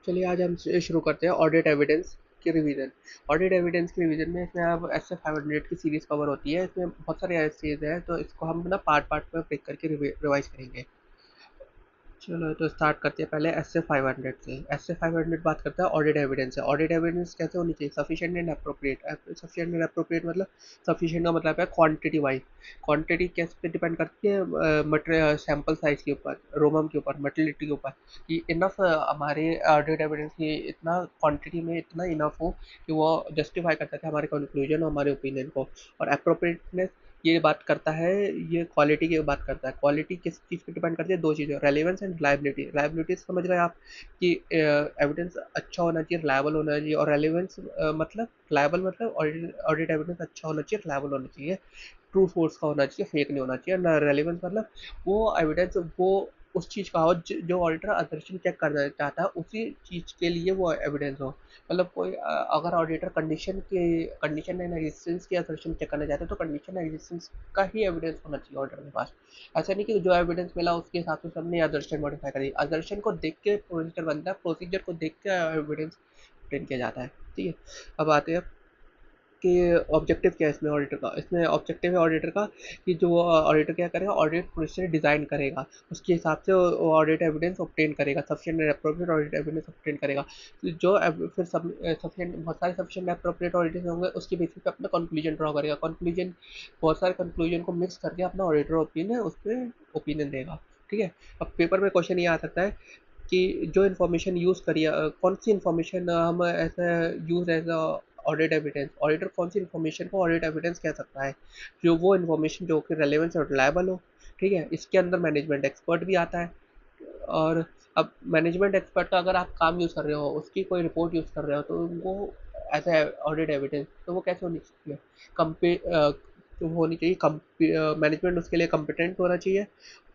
चलिए आज हम शुरू करते हैं ऑडिट एविडेंस की रिवीजन। ऑडिट एविडेंस की रिवीजन में इसमें अब एस एफ 500 की सीरीज कवर होती है। इसमें बहुत सारे एसेज हैं, तो इसको हम ना पार्ट पार्ट में ब्रेक करके रिवाइज करेंगे। चलो तो स्टार्ट करते हैं पहले एस ए 500 से। एस ए 500 बात करता है ऑडिट एविडेंस है। ऑडिट एविडेंस कैसे होनी चाहिए? Sufficient and appropriate. Sufficient and appropriate मतलब सफिशिएंट का मतलब है क्वांटिटी वाइज। क्वांटिटी कैसे पे डिपेंड करती है? मटेरियल सैंपल साइज के ऊपर, रोमम के ऊपर, मटेरियलिटी के ऊपर, कि इनफ हमारे ऑडिट एविडेंस की इतना क्वांटिटी में इतना इनफ हो कि वो जस्टिफाई करता है हमारे कंक्लूजन और हमारे ओपिनियन को। और अप्रोप्रिएटनेस ये बात करता है, ये क्वालिटी की बात करता है। क्वालिटी किस चीज़ पे डिपेंड करती है? दो चीज़ें, रेलेवेंस एंड रिलायबिलिटी। रिलायबिलिटी समझ रहे हैं आप कि एविडेंस अच्छा होना चाहिए, रिलायबल होना चाहिए। और रेलेवेंस मतलब रिलायबल मतलब ऑडिट एविडेंस अच्छा होना चाहिए, रिलायबल होना चाहिए, ट्रू सोर्स का होना चाहिए, फेक नहीं होना चाहिए। रेलेवेंस मतलब वो एविडेंस वो उस चीज़ का हो जो ऑडिटर असर्शन चेक करना चाहता है, उसी चीज़ के लिए वो एविडेंस हो। मतलब कोई अगर ऑडिटर कंडीशन एंड एग्जिस्टेंस की असर्शन चेक करना चाहते हैं, तो कंडीशन एग्जिस्टेंस का ही एविडेंस होना चाहिए ऑडिटर के पास। ऐसा नहीं कि जो एविडेंस मिला उसके हिसाब से सबने असर्शन मॉडिफाई करी। असर्शन को देख के प्रोसीजर बनता है, प्रोसीजर को देख के एविडेंस obtain किया जाता है। ठीक है, अब आते हैं कि ऑब्जेक्टिव क्या है इसमें ऑडिटर का। इसमें ऑब्जेक्टिव है ऑडिटर का कि जो ऑडिटर क्या करेगा, ऑडिट प्रोसीजर डिज़ाइन करेगा, उसके हिसाब से वो ऑडिट एविडेंस ऑब्टेन करेगा, sufficient and appropriate audit evidence obtain करेगा। जो फिर सब सफिशिएंट, बहुत सारे सफिशिएंट एप्रोप्रिएट ऑडिट होंगे, उसके बेसिस पे अपना कंक्लूजन ड्रॉ करेगा। कंक्लूजन, बहुत सारे कंक्लूजन को मिक्स करके अपना ऑडिटर ओपिनियन उस पर ओपिनियन देगा। ठीक है, अब पेपर में क्वेश्चन ये आ सकता है कि जो इन्फॉर्मेशन यूज़ करिए, कौन सी इन्फॉर्मेशन हम ऐसा use as audit evidence. Auditor कौन सी इन्फॉर्मेशन को ऑडिट एविडेंस कह सकता है? जो वो इन्फॉर्मेशन जो कि रेलेवेंस और रिलायबल हो। ठीक है, इसके अंदर मैनेजमेंट एक्सपर्ट भी आता है। और अब मैनेजमेंट एक्सपर्ट का अगर आप काम यूज़ कर रहे हो, उसकी कोई रिपोर्ट यूज़ कर रहे हो, तो वो एज ए ऑडिट एविडेंस तो वो कैसे होनी चाहिए? कंपे तो होनी चाहिए, मैनेजमेंट उसके लिए कम्पिटेंट होना चाहिए,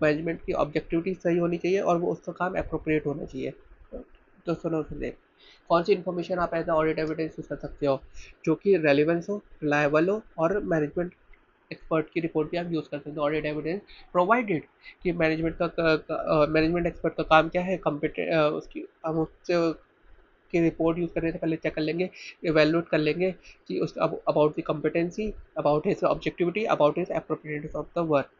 मैनेजमेंट की ऑब्जेक्टिविटी सही होनी चाहिए, और वो उसका काम अप्रोप्रिएट होना चाहिए। तो सुनो सुनिए, कौन सी इन्फॉर्मेशन आप एज ऑडिट एविडेंस यूज़ कर सकते हो? जो कि रेलिवेंस हो, रिलायबल हो, और मैनेजमेंट एक्सपर्ट की रिपोर्ट भी आप यूज़ कर सकते हो ऑडिट एविडेंस, प्रोवाइडेड कि मैनेजमेंट एक्सपर्ट का काम क्या है, कम्पिटेंट उसकी हम उससे की रिपोर्ट यूज़ करने से पहले चेक कर लेंगे, इवेलुएट कर लेंगे कि उस about the competency, about his objectivity, about his appropriateness of the work.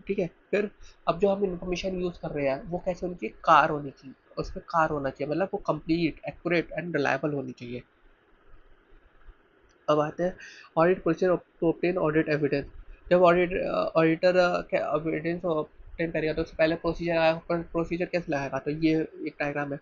ठीक है, फिर अब जो हम इन्फॉर्मेशन यूज़ कर रहे हैं वो कैसे होनी चाहिए? कार होनी चाहिए, उसमें कार होना चाहिए, मतलब वो कंप्लीट, एक्यूरेट एंड रिलायबल होनी चाहिए। अब आते हैं audit procedure to obtain audit evidence. जब ऑडिटर एविडेंस ऑब्टेन करेगा तो उससे पहले प्रोसीजर कैसे लगाएगा? तो ये एक डायग्राम है।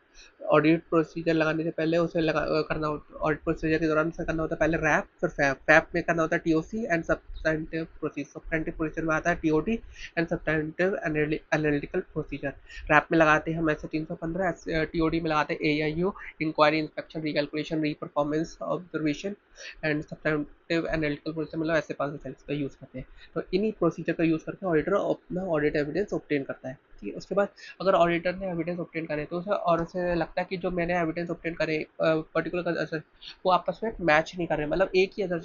ऑडिट प्रोसीजर लगाने से पहले उसे करना होता, ऑडिट प्रोसीजर के दौरान उसे करना होता है पहले रैप, फिर फैप। फैप में करना होता है TOC and substantive procedure. Substantive procedure में आता है TOT and substantive analytical procedure. RAP में लगाते हैं हम ऐसे 315, टीओडी में लगाते हैं एआईयू, इंक्वायरी, इंस्पेक्शन, रिकैलकुलेशन, री performance observation and substantive analytical procedure, मतलब ऐसे 540 का यूज़ करते हैं। तो इन्हीं प्रोसीजर का यूज़ करके ऑडिटर अपना ऑडिट एविडेंस ऑब्टेन करता है। ठीक है, उसके बाद अगर ऑडिटर ने एविडेंस ऑब्टेन करे तो उसे लगता है कि जो मैंने एविडेंस ऑब्टेन करे पर्टिकुलर वो आपस में मैच नहीं कर रहे, मतलब एक ही असर,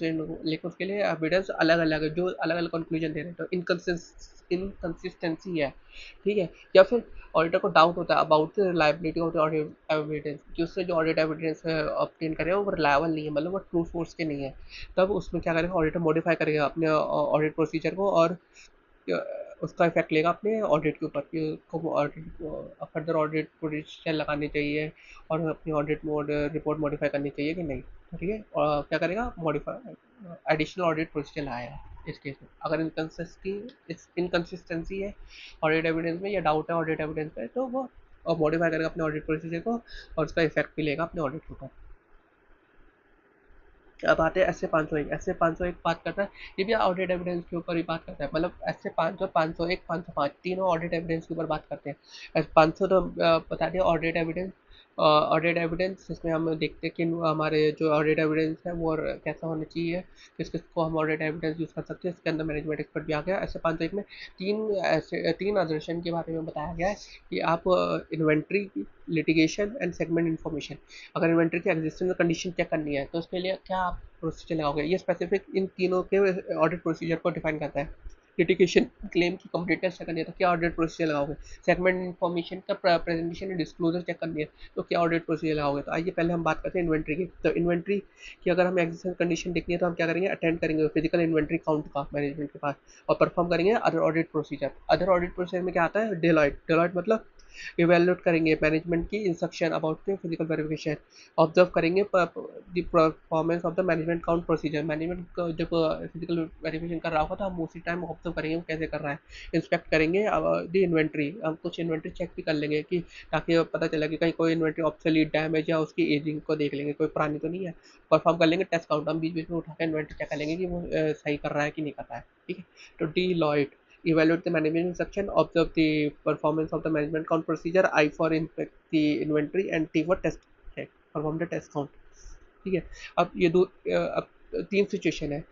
लेकिन उसके लिए एविडेंस अलग अलग है, जो अलग अलग कंक्लूजन दे रहे हैं, तो इनकन्सिस्टेंसी है। ठीक है, या फिर ऑडिटर को डाउट होता है about the reliability of the audit evidence, कि उससे जो ऑडिट एविडेंस ऑब्टेन करे वो रिलायबल नहीं है, मतलब वो ट्रू सोर्स के नहीं है। तब उसमें क्या करेगा, ऑडिटर मॉडिफाई करेगा अपने ऑडिट प्रोसीजर को, और अ, उसका इफेक्ट लेगा अपने ऑडिट के ऊपर कि उसको ऑडिट को फर्दर ऑडिट प्रोसीजर लगानी चाहिए, और अपनी ऑडिट रिपोर्ट मॉडिफाई करनी चाहिए कि नहीं। ठीक है, और क्या करेगा, मॉडिफाई एडिशनल ऑडिट प्रोसीजर लगाएगा। इस केस में अगर इनकन्सिस्टेंसी है ऑडिट एविडेंस में, या डाउट है ऑडिट एविडेंस में, तो वो मॉडिफाई करेगा अपने ऑडिट प्रोसीजर को, और उसका इफेक्ट भी लेगा अपने ऑडिट के ऊपर। अब आते हैं एस ए 501। एस ए 501 बात करता है, ये भी ऑडिट एविडेंस के ऊपर ही बात करता है, मतलब एस ए 500, 501, 505 तीनों ऑडिट एविडेंस के ऊपर बात करते हैं। 500 तो बता दिया ऑडिट एविडेंस। ऑडिट एविडेंस जिसमें हम देखते हैं कि हमारे जो ऑडिट एविडेंस है वो कैसा होना चाहिए, किस किस को हम ऑडिट एविडेंस यूज़ कर सकते हैं। इसके अंदर मैनेजमेंट एक्सपर्ट भी आ गया। ऐसे 501 में तीन असर्शन के बारे में बताया गया है कि आप inventory, litigation and segment information, अगर इन्वेंट्री की एग्जिस्टेंस कंडीशन चेक करनी है तो उसके लिए क्या आप प्रोसीजर लगाओगे, ये स्पेसिफिक इन तीनों के ऑडिट प्रोसीजर को डिफाइन करता है। लिटिगेशन क्लेम की कंप्लीटनेस चेक करनी है तो क्या ऑडिट प्रोसीजर लगाओगे। सेगमेंट इन्फॉर्मेशन का प्रेजेंटेशन एंड डिस्क्लोजर चेक करनी है तो क्या ऑडिट प्रोसीजर लगाओगे। तो आइए पहले हम बात करते हैं इन्वेंट्री की। तो इन्वेंट्री की अगर हमें एग्जिस्टिंग कंडीशन देखनी है तो हम क्या करेंगे, अटेंड करेंगे फिजिकल इन्वेंट्री काउंट का मैनेजमेंट के पास और परफॉर्म करेंगे other audit procedure. Other audit procedure में क्या आता है, डेलॉइट। डेलॉइट मतलब इवेल्युएट करेंगे मैनेजमेंट की instruction about the physical verification. Observe करेंगे the performance of the management count procedure. Management जब फिजिकल वेरिफिकेशन कर रहा होगा तो हम उसी टाइम ऑब्जर्व करेंगे वो कैसे कर रहा है। इंस्पेक्ट करेंगे द इन्वेंट्री, हम कुछ इन्वेंट्री चेक भी कर लेंगे कि ताकि पता चले कि कहीं कोई इन्वेंट्री ऑब्सोलीट डैमेज या उसकी एजिंग को देख लेंगे, कोई पुरानी तो नहीं है। परफॉर्म कर लेंगे टेस्ट काउंट, हम बीच बीच में उठा के इन्वेंट्री चेक कर लेंगे कि वो सही कर रहा है कि नहीं कर रहा है। ठीक है। तो D Lloyd, evaluate the management instruction, observe the performance of the management count procedure, I for inspect the inventory and T for test check, perform the test count। ठीक है। अब ये अब तीन सिचुएशन है।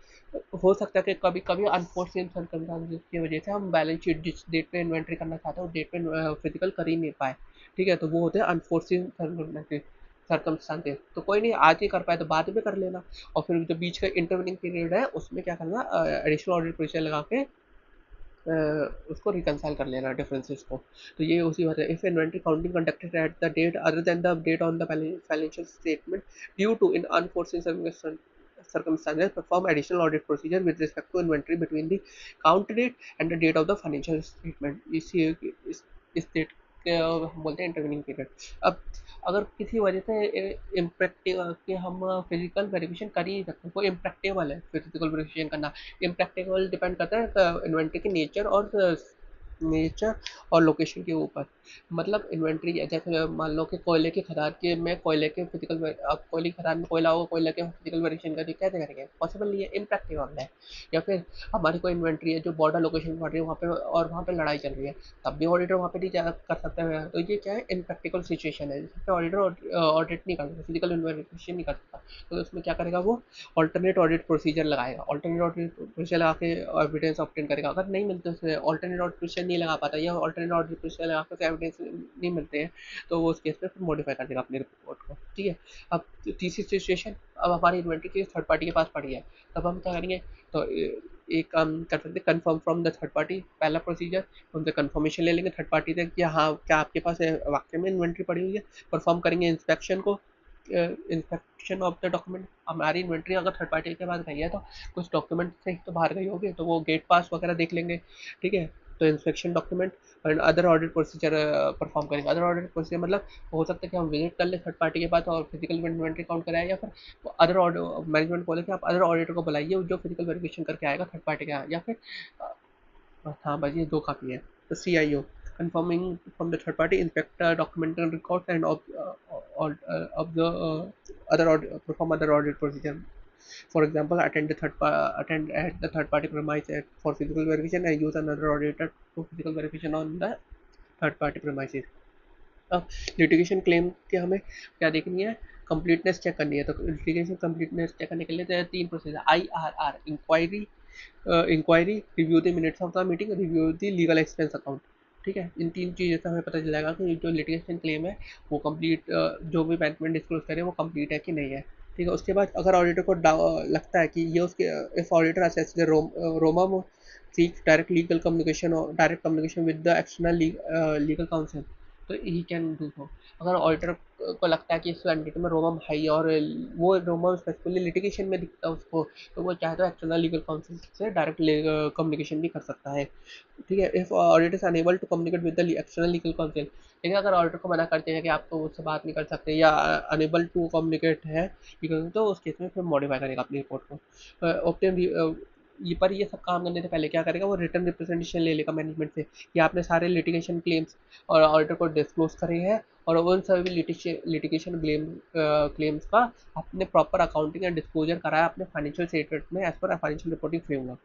हो सकता है कि कभी कभी अनफोर्चुनेट सर्कमस्टांसेस की वजह से हम बैलेंस शीट जिस डेट पे इन्वेंट्री करना चाहते हैं उस डेट पे फिजिकल कर ही नहीं पाए। ठीक है, तो वो होते हैं अनफोर्चुनेट सर्कमस्टांसेस। तो कोई नहीं, आज ही कर पाए तो बाद में कर लेना। और फिर जो बीच का इंटरवेनिंग पीरियड है उसमें क्या करना, एडिशनल ऑडिट प्रोसीजर लगा के उसको रिकंसाइल कर लेना डिफरेंसेस को। तो ये उसी बात है, if inventory counting conducted at the date other than the date on the financial statement due to in unforeseen circumstances, perform additional audit procedure with respect to inventory between the count date and the date of the financial statement। इस date के हम बोलते हैं intervening period. अब अगर किसी वजह से इम्प्रैक्टिकल कि हम फिजिकल वेरिफिकेशन कर ही नहीं सकते, वो इम्प्रैक्टिकल है फिजिकल वेरिफिकेशन करना। इम्प्रैक्टिकल डिपेंड करता है इन्वेंट्री के नेचर और लोकेशन के ऊपर। मतलब इन्वेंट्री जैसे मान लो कि कोयले की खदान के में कोयले के फिजिकल, अब कोयले की खदान में कोयला होगा, कोयले के फिजिकल वेरिफिकेशन करिए, कैसे करेंगे, पॉसिबल नहीं है, इम्प्रैक्टिकल है। या फिर हमारी कोई इन्वेंट्री है जो बॉर्डर लोकेशन पड़ रही है वहाँ पे और वहाँ पे लड़ाई चल रही है, तब भी ऑडिटर वहाँ पे नहीं जा कर सकता है। तो ये क्या है, इम्प्रैक्टिकल सिचुएशन है जिसमें ऑडिटर ऑडिट नहीं कर सकता, फिजिकल वेरिफिकेशन नहीं कर सकता। तो उसमें क्या करेगा वो, ऑल्टरनेट ऑडिट प्रोसीजर लगाएगा। ऑल्टरनेट ऑडिट प्रोसीजर लगा के एविडेंस ऑब्टेन करेगा। अगर नहीं मिलते उसे ऑल्टरनेट ऑडिट प्रोसीजर नहीं लगा पाता या ऑल्टरनेट ऑडिट प्रोसीजर लगा के एविडेंस नहीं मिलते हैं तो वो उस केस में फिर मॉडिफाई कर देगा अपनी रिपोर्ट को। ठीक है। अब तीसरी सिचुएशन, अब हमारी इन्वेंट्री की थर्ड पार्टी के पास पड़ी है, तब हम क्या करेंगे, तो एक काम कर सकते हैं, confirm from the third party. पहला प्रोसीजर, उनसे कन्फर्मेशन ले लेंगे थर्ड पार्टी से कि हाँ क्या आपके पास वाकई में इन्वेंट्री पड़ी हुई है। परफॉर्म करेंगे इंस्पेक्शन को, इंस्पेक्शन ऑफ द डॉक्यूमेंट। हमारी इन्वेंट्री अगर थर्ड पार्टी के पास गई है तो कुछ डॉक्यूमेंट से ही तो बाहर गई होगी, तो वो गेट पास वगैरह देख लेंगे। ठीक है। तो इंस्पेक्शन डॉक्यूमेंट और अदर ऑडिट प्रोसीजर परफॉर्म करेंगे। अदर ऑडिट प्रोसीजर मतलब हो सकता है कि हम विजिट कर ले थर्ड पार्टी के पास और फिजिकल इन्वेंट्री काउंट कराए, या फिर अदर मैनेजमेंट बोले कि आप अदर ऑडिटर को बुलाइए जो फिजिकल वेरिफिकेशन करके आएगा थर्ड पार्टी के यहाँ, या फिर हाँ बस ये दो काफ़ी है। तो CIO, confirming from the third party, inspect documental records and of the other perform other audit procedure. For example, attend at the third party premise for physical verification and use another auditor to physical verification on the third party premises. अब litigation claim के हमें क्या देखनी है, completeness check करनी है। तो litigation completeness check करने के लिए तीन प्रोसेस है, IRR, inquiry, inquiry, review the minutes of the meeting, review the legal expense account. ठीक है, इन तीन चीज़ों से हमें पता चल जाएगा कि जो लिटिगेशन क्लेम है वो कंप्लीट, जो भी मैनेजमेंट डिस्क्लोज करे वो कंप्लीट है कि नहीं है। ठीक है, उसके बाद अगर ऑडिटर को लगता है कि ये उसके, if auditor assess the रोमम seek direct communication with the external legal council, तो ही कैन डू सो। अगर ऑडिटर को लगता है कि इस एंटिटी में रोमम है और वो रोमम स्पेसिफिकली लिटिगेशन में दिखता है उसको, तो वो चाहे तो एक्सटर्नल लीगल काउंसिल से डायरेक्ट कम्युनिकेशन भी कर सकता है। ठीक है, if auditor is unable to communicate with the external legal counsel, लेकिन अगर ऑडिटर को मना करते हैं कि आप तो उससे बात नहीं कर सकते या अनेबल टू कम्युनिकेट है, तो उस केस में फिर मॉडिफाई करेगा अपनी रिपोर्ट को। ऑप्टेन ये पर ये सब काम करने से पहले क्या करेगा, वो रिटर्न रिप्रेजेंटेशन ले लेगा मैनेजमेंट से कि आपने सारे लिटिगेशन क्लेम्स और ऑडिटर को डिस्क्लोज करे हैं और उन सभी लिटिगेशन क्लेम्स का आपने प्रॉपर अकाउंटिंग एंड डिस्क्लोजर कराया अपने फाइनेंशियल स्टेटमेंट में as per financial reporting framework.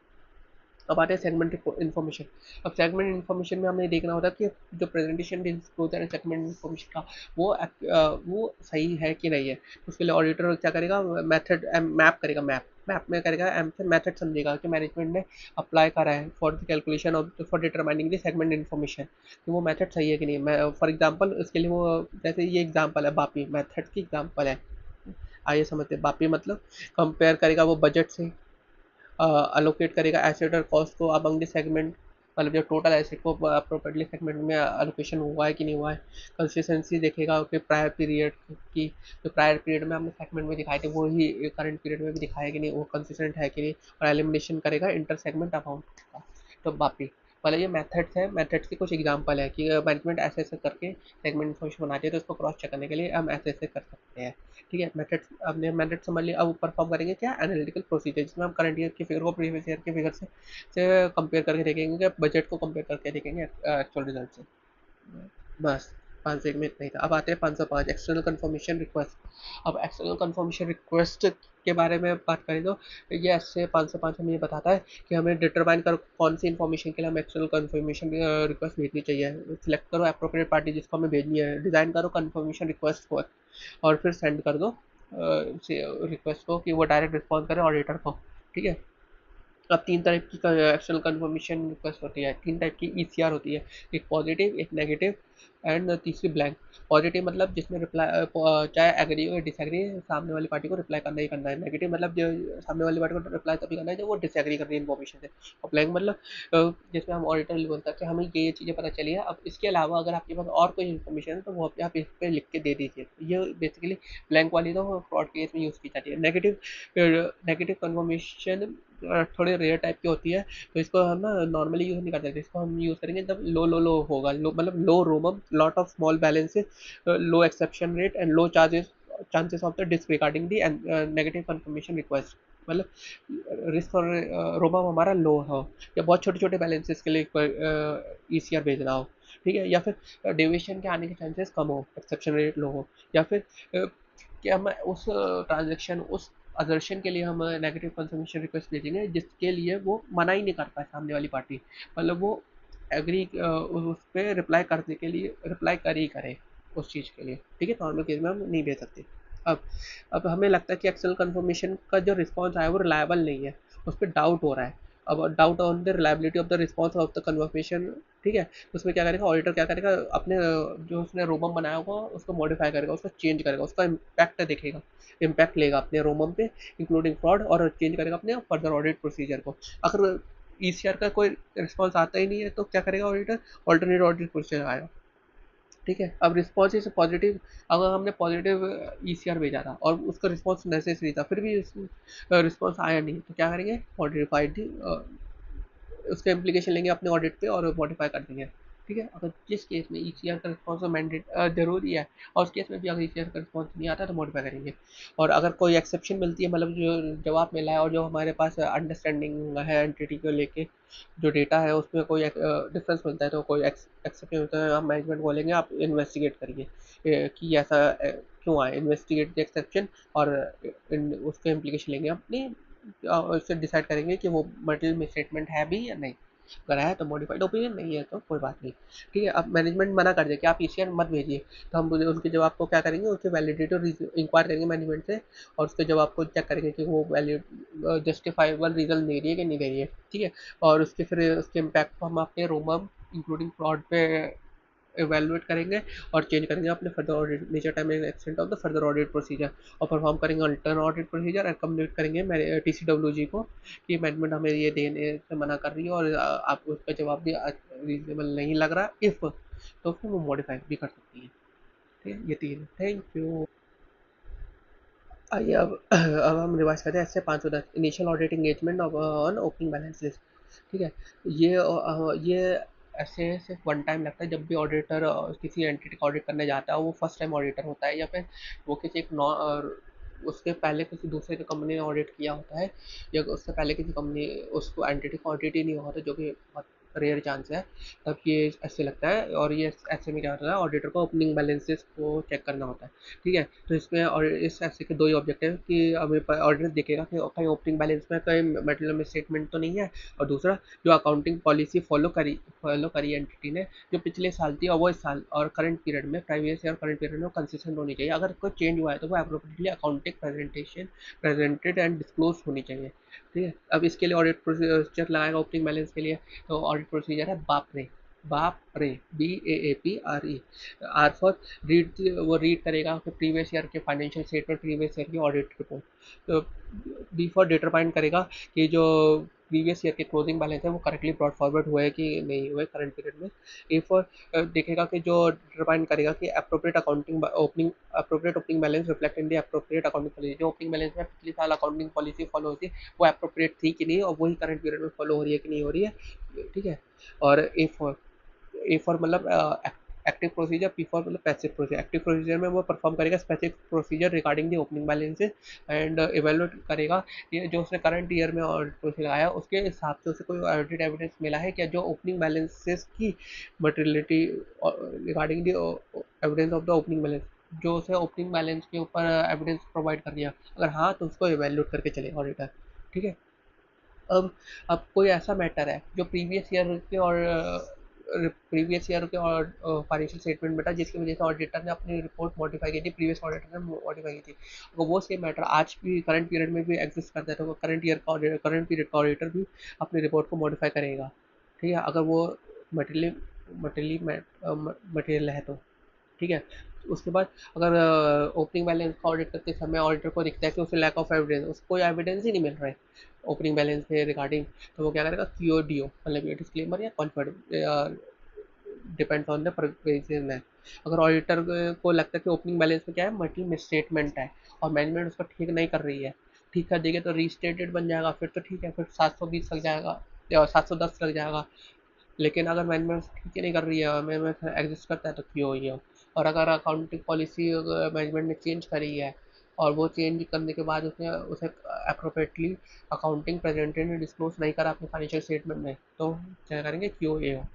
अब आते हैं सेगमेंट इन्फॉर्मेशन। अब सेगमेंट इन्फॉर्मेशन में हमें देखना होता है कि जो प्रेजेंटेशन डिस्क्लोजर है सेगमेंट इन्फॉर्मेशन का वो सही है कि नहीं है। उसके लिए ऑडिटर क्या करेगा, मेथड मैप करेगा, मैप में करेगा, एम से मेथड समझेगा कि मैनेजमेंट ने अप्लाई करा है for the calculation of for determining the segment information, कि वो मेथड सही है कि नहीं। मैं फॉर एग्जांपल इसके लिए वो, जैसे ये एग्जांपल है बापी मेथड की एग्जांपल है, आइए समझते हैं। बापी मतलब कंपेयर करेगा वो बजट से अलोकेट करेगा एसेट और कॉस्ट को अमंग द सेगमेंट, मतलब जो टोटल एसेट को अप्रोप्रिएटली सेगमेंट में अलोकेशन हुआ है कि नहीं हुआ है। कंसिस्टेंसी देखेगा कि प्रायर पीरियड की, जो प्रायर पीरियड में हमने सेगमेंट में दिखाए थे वो ही करंट पीरियड में भी दिखाया कि नहीं, वो कंसिस्टेंट है कि नहीं। और एलिमिनेशन करेगा इंटर सेगमेंट अमाउंट का। तो वापी मतलब ये मेथड्स है, मेथड्स के कुछ एग्जांपल है कि मैनेजमेंट ऐसे ऐसे करके सेगमेंट इन्फॉर्मेशन बनाती है, तो उसको क्रॉस चेक करने के लिए हम ऐसे ऐसे कर सकते हैं। ठीक है, मेथड्स हमने मेथड समझ लिया। अब परफॉर्म करेंगे क्या, एनालिटिकल प्रोसीजर, जिसमें हम करंट ईयर की फिगर को प्रीवियस ईयर की फिगर से कंपेयर करके देखेंगे, बजट को कंपेयर करके देखेंगे एक्चुअल रिजल्ट से। बस 5 में इतना ही था। अब आते हैं 505 एक्सटर्नल कंफर्मेशन रिक्वेस्ट। अब एक्सटर्नल कंफर्मेशन रिक्वेस्ट के बारे में बात करें तो ये ऐसे 505 हमें ये बताता है कि हमें डिटरमाइन करो कौन सी इन्फॉर्मेशन के लिए हमें एक्सटर्नल कंफर्मेशन रिक्वेस्ट भेजनी चाहिए। सिलेक्ट करो अप्रोप्रिएट पार्टी जिसको हमें भेजनी है, डिज़ाइन करो कंफर्मेशन रिक्वेस्ट को और फिर सेंड कर दो रिक्वेस्ट को कि वो डायरेक्ट रिस्पॉन्स करे ऑडिटर को। ठीक है। अब 3 टाइप की एक्सटर्नल कंफर्मेशन रिक्वेस्ट होती है, 3 टाइप की ईसीआर होती है, एक पॉजिटिव, एक नेगेटिव एंड तीसरी ब्लैंक। पॉजिटिव मतलब जिसमें रिप्लाई चाहे एग्री हो या डिसएग्री, सामने वाली पार्टी को रिप्लाई करना ही करना है। नेगेटिव मतलब जो सामने वाली पार्टी को रिप्लाई तभी करना है जब वो डिसएग्री कर रही है इन्फॉर्मेशन से। और ब्लैंक मतलब जिसमें हम ऑडिटर बोलता है कि हमें ये चीज़ें पता चली है, अब इसके अलावा अगर आपके पास और कोई इन्फॉर्मेशन है तो वो आप इस पर लिख के दे दीजिए। ये बेसिकली ब्लैंक वाली तो फ्रॉड केस में यूज़ की जाती है। नेगेटिव नेगेटिव कन्फर्मेशन थोड़े रेयर टाइप की होती है, तो इसको हम ना नॉर्मली यूज़ नहीं करते। इसको हम यूज़ करेंगे जब लो होगा, लो मतलब low ROMM, lot of small balances, low exception rate and low chances of the disc regarding the negative confirmation request. मतलब रिस्क और रोमम हमारा लो हो, या बहुत छोटे छोटे बैलेंसेस के लिए ईसीआर भेजना हो। ठीक है, या फिर डेविएशन के आने के चांसेस कम हो, एक्सेप्शन रेट लो हो, या फिर कि हम उस ट्रांजेक्शन उस अजर्शन के लिए हम नेगेटिव कंफर्मेशन रिक्वेस्ट भेजेंगे जिसके लिए वो मना ही नहीं कर पाए सामने वाली पार्टी, मतलब वो एग्री उस पर रिप्लाई करने के लिए रिप्लाई कर ही करे उस चीज़ के लिए। ठीक है, नॉर्मल केस में हम नहीं भेज सकते। अब अब हमें लगता है कि एक्सेल कंफर्मेशन का जो रिस्पॉन्स आया वो रिलायबल नहीं है, उस पर डाउट हो रहा है। अब doubt on the reliability of the response of the confirmation. ठीक है, तो उसमें क्या करेगा ऑडिटर, क्या करेगा अपने जो उसने रोमम बनाया होगा उसको मॉडिफाई करेगा, उसको चेंज करेगा, उसका इम्पैक्ट देखेगा, इम्पैक्ट लेगा अपने रोमम पे इंक्लूडिंग फ्रॉड, और चेंज करेगा अपने फर्दर ऑडिट प्रोसीजर को। अगर ईसीआर का कोई रिस्पॉन्स आता ही नहीं है तो क्या करेगा ऑडिटर, ऑल्टरनेट ऑडिट प्रोसीजर आएगा। ठीक है, अब रिस्पॉन्स इज पॉजिटिव, अगर हमने पॉजिटिव ईसीआर भेजा था और उसका रिस्पॉन्स नेसेसरी था फिर भी रिस्पॉन्स आया नहीं, तो क्या करेंगे मॉडिफाइड, उसका इम्प्लीकेशन लेंगे अपने ऑडिट पे और मॉडिफाई कर देंगे। ठीक है, अगर जिस केस में ईसीआर का रिस्पॉन्स मैंडेट जरूरी है और उस केस में भी अगर ईसीआर का रिस्पॉन्स नहीं आता तो मॉडिफाई करेंगे। और अगर कोई एक्सेप्शन मिलती है, मतलब जो जवाब मिला है और जो हमारे पास अंडरस्टैंडिंग है एंटिटी को लेके जो डेटा है उसमें कोई डिफरेंस मिलता है तो कोई एक्सेप्शन होता है, हम मैनेजमेंट बोलेंगे आप इन्वेस्टिगेट करिए कि ऐसा क्यों आया, इन्वेस्टिगेट द एक्सेप्शन। और उसके इम्प्लीकेशन लेंगे अपनी, उससे डिसाइड करेंगे कि वो मटेरियल मिसस्टेटमेंट है भी या नहीं। अगर है तो मॉडिफाइड ओपिनियन, नहीं है तो कोई बात नहीं। ठीक है, अब मैनेजमेंट मना कर दे कि आप ईसीआर मत भेजिए, तो हम उनके जवाब को क्या करेंगे, उसके वैलिडिटी और इंक्वायर करेंगे मैनेजमेंट से, और उसके जवाब को चेक करेंगे कि वो वैलिड जस्टिफाइबल रीजन दे रही है कि नहीं दे रही है। ठीक है, और उसके फिर उसके इम्पैक्ट को हम अपने रोमम इंक्लूडिंग फ्रॉड पे इवेलुएट करेंगे और चेंज करेंगे अपने further audit nature time extent of the further audit procedure, और परफॉर्म करेंगे अल्टरन ऑडिट प्रोसीजर और कम्युनिकेट करेंगे टीसीडब्ल्यूजी को कि मैनेजमेंट हमें ये देने से मना कर रही है और आपको उसका जवाब भी रीजनेबल नहीं लग रहा इफ, तो फिर वो मॉडिफाई भी कर सकती है। ठीक है, ये तीन, थैंक यू। आइए अब हम रिवाइज करते हैं ऐसे 510 initial audit engagement on opening balance list. ठीक है, ये ऐसे सिर्फ वन टाइम लगता है जब भी ऑडिटर किसी एंटिटी का ऑडिट करने जाता है, वो फर्स्ट टाइम ऑडिटर होता है या फिर वो किसी एक नॉ उसके पहले किसी दूसरे कंपनी ने ऑडिट किया होता है, या उससे पहले किसी कंपनी उसको एंटिटी का ऑडिट ही नहीं हुआ होता, जो कि बहुत रेयर चांस है। तब ये ऐसे लगता है, और ये ऐसे में क्या होता है ऑडिटर को ओपनिंग बैलेंसेस को चेक करना होता है। ठीक है, तो इसमें और इस ऐसे के दो ही ऑब्जेक्टिव कि हमें ऑडिटर देखेगा कि कहीं ओपनिंग बैलेंस में कहीं मटेरियल स्टेटमेंट तो नहीं है, और दूसरा जो अकाउंटिंग पॉलिसी फॉलो करी एंटिटी ने जो पिछले साल थी और वो इस साल और करंट पीरियड में प्रीवियस ईयर करंट पीरियड में कंसिस्टेंट होनी चाहिए। अगर कोई चेंज हुआ है तो वो appropriately accounting presentation presented and disclose होनी चाहिए। ठीक है, अब इसके लिए ऑडिट प्रोसीजर लगाएगा ओपनिंग बैलेंस के लिए, तो ऑडिट प्रोसीजर है बाप रे, बाप रे, BAAPRE। आर फॉर रीड, वो रीड करेगा कि प्रीवियस ईयर के फाइनेंशियल स्टेटमेंट, प्रीवियस ईयर की ऑडिट रिपोर्ट। तो बी फॉर डिटरमाइन करेगा कि जो प्रीवियस ईयर के क्लोजिंग बैलेंस है वो करेक्टली ब्रॉट फॉरवर्ड हुए कि नहीं हुए करंट पीरियड में। ए फॉर देखेगा कि जो डिटरमाइन करेगा कि appropriate opening balance reflect in the appropriate accounting policy. जो ओपनिंग बैलेंस में पिछले साल अकाउंटिंग पॉलिसी फॉलो होती है वो अप्रोप्रिएट थी कि नहीं, और वही करंट पीरियड में फॉलो हो रही है कि नहीं हो रही है। ठीक है। और ए फॉर मतलब एक्टिव प्रोसीजर, पी फॉर मतलब पैसिव प्रोसीजर। एक्टिव प्रोसीजर में वो परफॉर्म करेगा specific procedure regarding the opening balances and evaluate करेगा ये जो उसने करंट ईयर में ऑडिट प्रोसीजर लगाया उसके हिसाब से उसे कोई ऑडिट एविडेंस मिला है क्या, जो ओपनिंग बैलेंसेस की materiality regarding the evidence of the opening balance, जो उसे ओपनिंग बैलेंस के ऊपर एविडेंस प्रोवाइड कर दिया, अगर हाँ तो उसको इवेल्यूट करके चले ऑडिटर। ठीक है। अब अब कोई ऐसा मैटर है जो प्रीवियस ईयर के और फाइनेंशियल स्टेटमेंट में था, जिसकी वजह से ऑडिटर ने अपनी रिपोर्ट मॉडिफाई की थी, प्रीवियस ऑडिटर ने मॉडिफाई की थी, अगर वो सेम मैटर आज भी करंट पीरियड में भी एग्जिस्ट करता है तो करंट पीरियड का ऑडिटर भी अपनी रिपोर्ट को मॉडिफाई करेगा। ठीक है, अगर वो मटेरियली मटेरियली मटेरियल है तो। ठीक है। उसके बाद अगर ओपनिंग बैलेंस का ऑडिट करते समय ऑडिटर को दिखता है कि उसे लैक ऑफ एविडेंस, उसको कोई एविडेंस ही नहीं मिल रहा है ओपनिंग बैलेंस के रिगार्डिंग, तो वो क्या करेगा, CODO मतलब ये डिस्क्लेमर या confidence, depends on the provision है। अगर ऑडिटर को लगता है कि ओपनिंग बैलेंस में क्या है, मल्टी मिसस्टेटमेंट है और मैनेजमेंट उसको ठीक नहीं कर रही है, ठीक कर देगी तो रीस्टेटेड बन जाएगा, फिर तो ठीक है, फिर 720 लग जाएगा या 710 लग जाएगा। लेकिन अगर मैनेजमेंट ठीक ही नहीं कर रही है, मैनेजमेंट एग्जिस्ट करता है तो क्यों ही हो। और अगर अकाउंटिंग पॉलिसी मैनेजमेंट ने चेंज करी है और वो चेंज करने के बाद उसने उसे अप्रोप्रिएटली अकाउंटिंग प्रेजेंटेड डिस्क्लोज नहीं करा अपने फाइनेंशियल स्टेटमेंट में, तो क्या करेंगे, क्यों हो।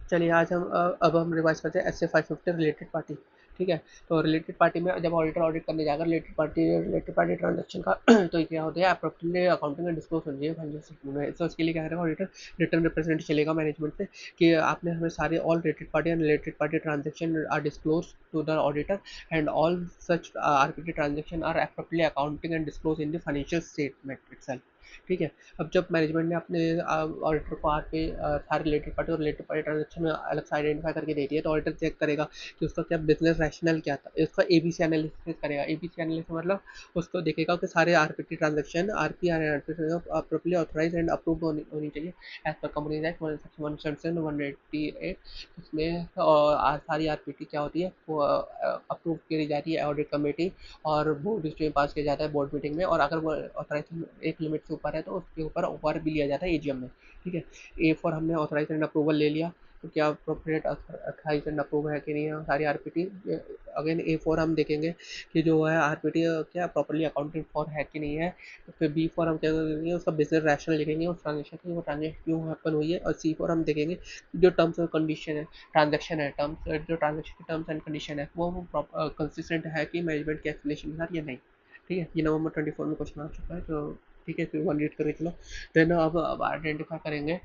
चलिए आज अब हम रिवाइज करते हैं SA 550 रिलेटेड पार्टी। ठीक है। तो रिलेटेड पार्टी में जब ऑडिटर ऑडिट करने जाएगा रिलेटेड पार्टी ट्रांजेक्शन का तो ये क्या होता है, अप्रोप्रिएटली अकाउंटिंग में डिस्क्लोज होनी चाहिए फाइनेंशियल स्टेटमेंट में। तो उसके लिए क्या करेगा ऑडिटर, रिटर्न रिप्रेजेंट चलेगा मैनेजमेंट से कि आपने हमें सारे all related party and related party transaction are disclose to the auditor and all such RPT transaction are appropriately accounting and disclose in the financial statement itself. ठीक है। अब जब मैनेजमेंट ने अपने ऑडिटर को सारे रिलेटेड पार्टी और related party transaction अलग से आइडेंटिफाई करके दे दिए, तो ऑडिटर चेक करेगा कि उसका क्या बिजनेस रैशनल क्या था, उसका ABC एनालिसिस करेगा। ABC एनालिसिस मतलब उसको देखेगा कि सारे RPT transaction properly authorise and approve होनी चाहिए एज पर कंपनीज एक्ट 188। इसमें सारी RPT क्या होती है वो अप्रूव करी जाती है ऑडिट कमेटी और बोर्ड में पास किया जाता है बोर्ड मीटिंग में, और अगर वो ऑथराइजेशन एक लिमिट से ऊपर है तो उसके ऊपर ओवर भी लिया जाता है AGM में। ठीक है। A फॉर हमने ऑथराइज एंड अप्रूवल ले लिया, तो क्या अप्रोप्रिएट ऑथराइज एंड अप्रूव है कि नहीं है सारी RPT। अगेन A4 हम देखेंगे कि जो है RPT क्या प्रॉपरली अकाउंटेड फॉर है कि नहीं है। तो फिर B4 हम क्या करेंगे, उसका बिजनेस रैशनल लिखेंगे उस ट्रांजेक्शन की, वो ट्रांजेक्शन क्यों हैपन हुई है। और C4 हम देखेंगे जो टर्म्स और कंडीशन है, ट्रांजेक्शन है, जो ट्रांजेक्शन की टर्म्स एंड कंडीशन है वो कंसिस्टेंट है कि मैनेजमेंट के एक्सप्लेनेशन के साथ या नहीं। ठीक है। ये November 24 में क्वेश्चन आ चुका है, तो ठीक है, फिर वन रीड करके चलो। देन अब आइडेंटिफाई करेंगे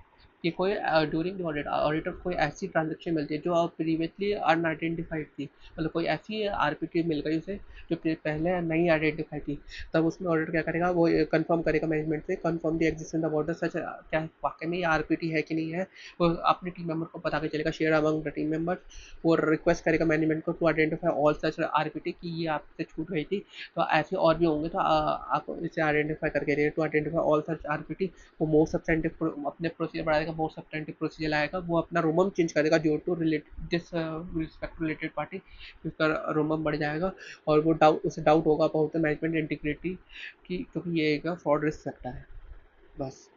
कि कोई ड्यूरिंग द ऑडिटर कोई ऐसी ट्रांजेक्शन मिलती है जो प्रीवियसली अनआइडेंटिफाइड थी, मतलब कोई ऐसी RPT मिल गई उसे जो पहले नहीं आइडेंटिफाई थी। तब उसमें ऑडिटर क्या करेगा, वो कंफर्म करेगा मैनेजमेंट से, confirm the existence of order such, क्या वाकई में ये RPT है कि नहीं है। वो अपने टीम मेंबर को बता के चलेगा, share among the team members. वो रिक्वेस्ट करेगा मैनेजमेंट को to identify all such RPT की ये आपसे छूट गई थी, तो ऐसे और भी होंगे तो आप इसे आइडेंटिफाई करके दे, to identify all such RPT। वो मोर सब्सटेंटिव अपने प्रोसीजर बढ़ाएगा, मोर सब्सटेंटिव प्रोसीजर लाएगा, वो अपना रोमम चेंज करेगा जो to relate this respect related party, उसका रोमम बढ़ जाएगा। और वो उसे डाउट होगा अबाउट द मैनेजमेंट इंटीग्रिटी की, क्योंकि ये एक फ्रॉड रिस्क सकता है। बस।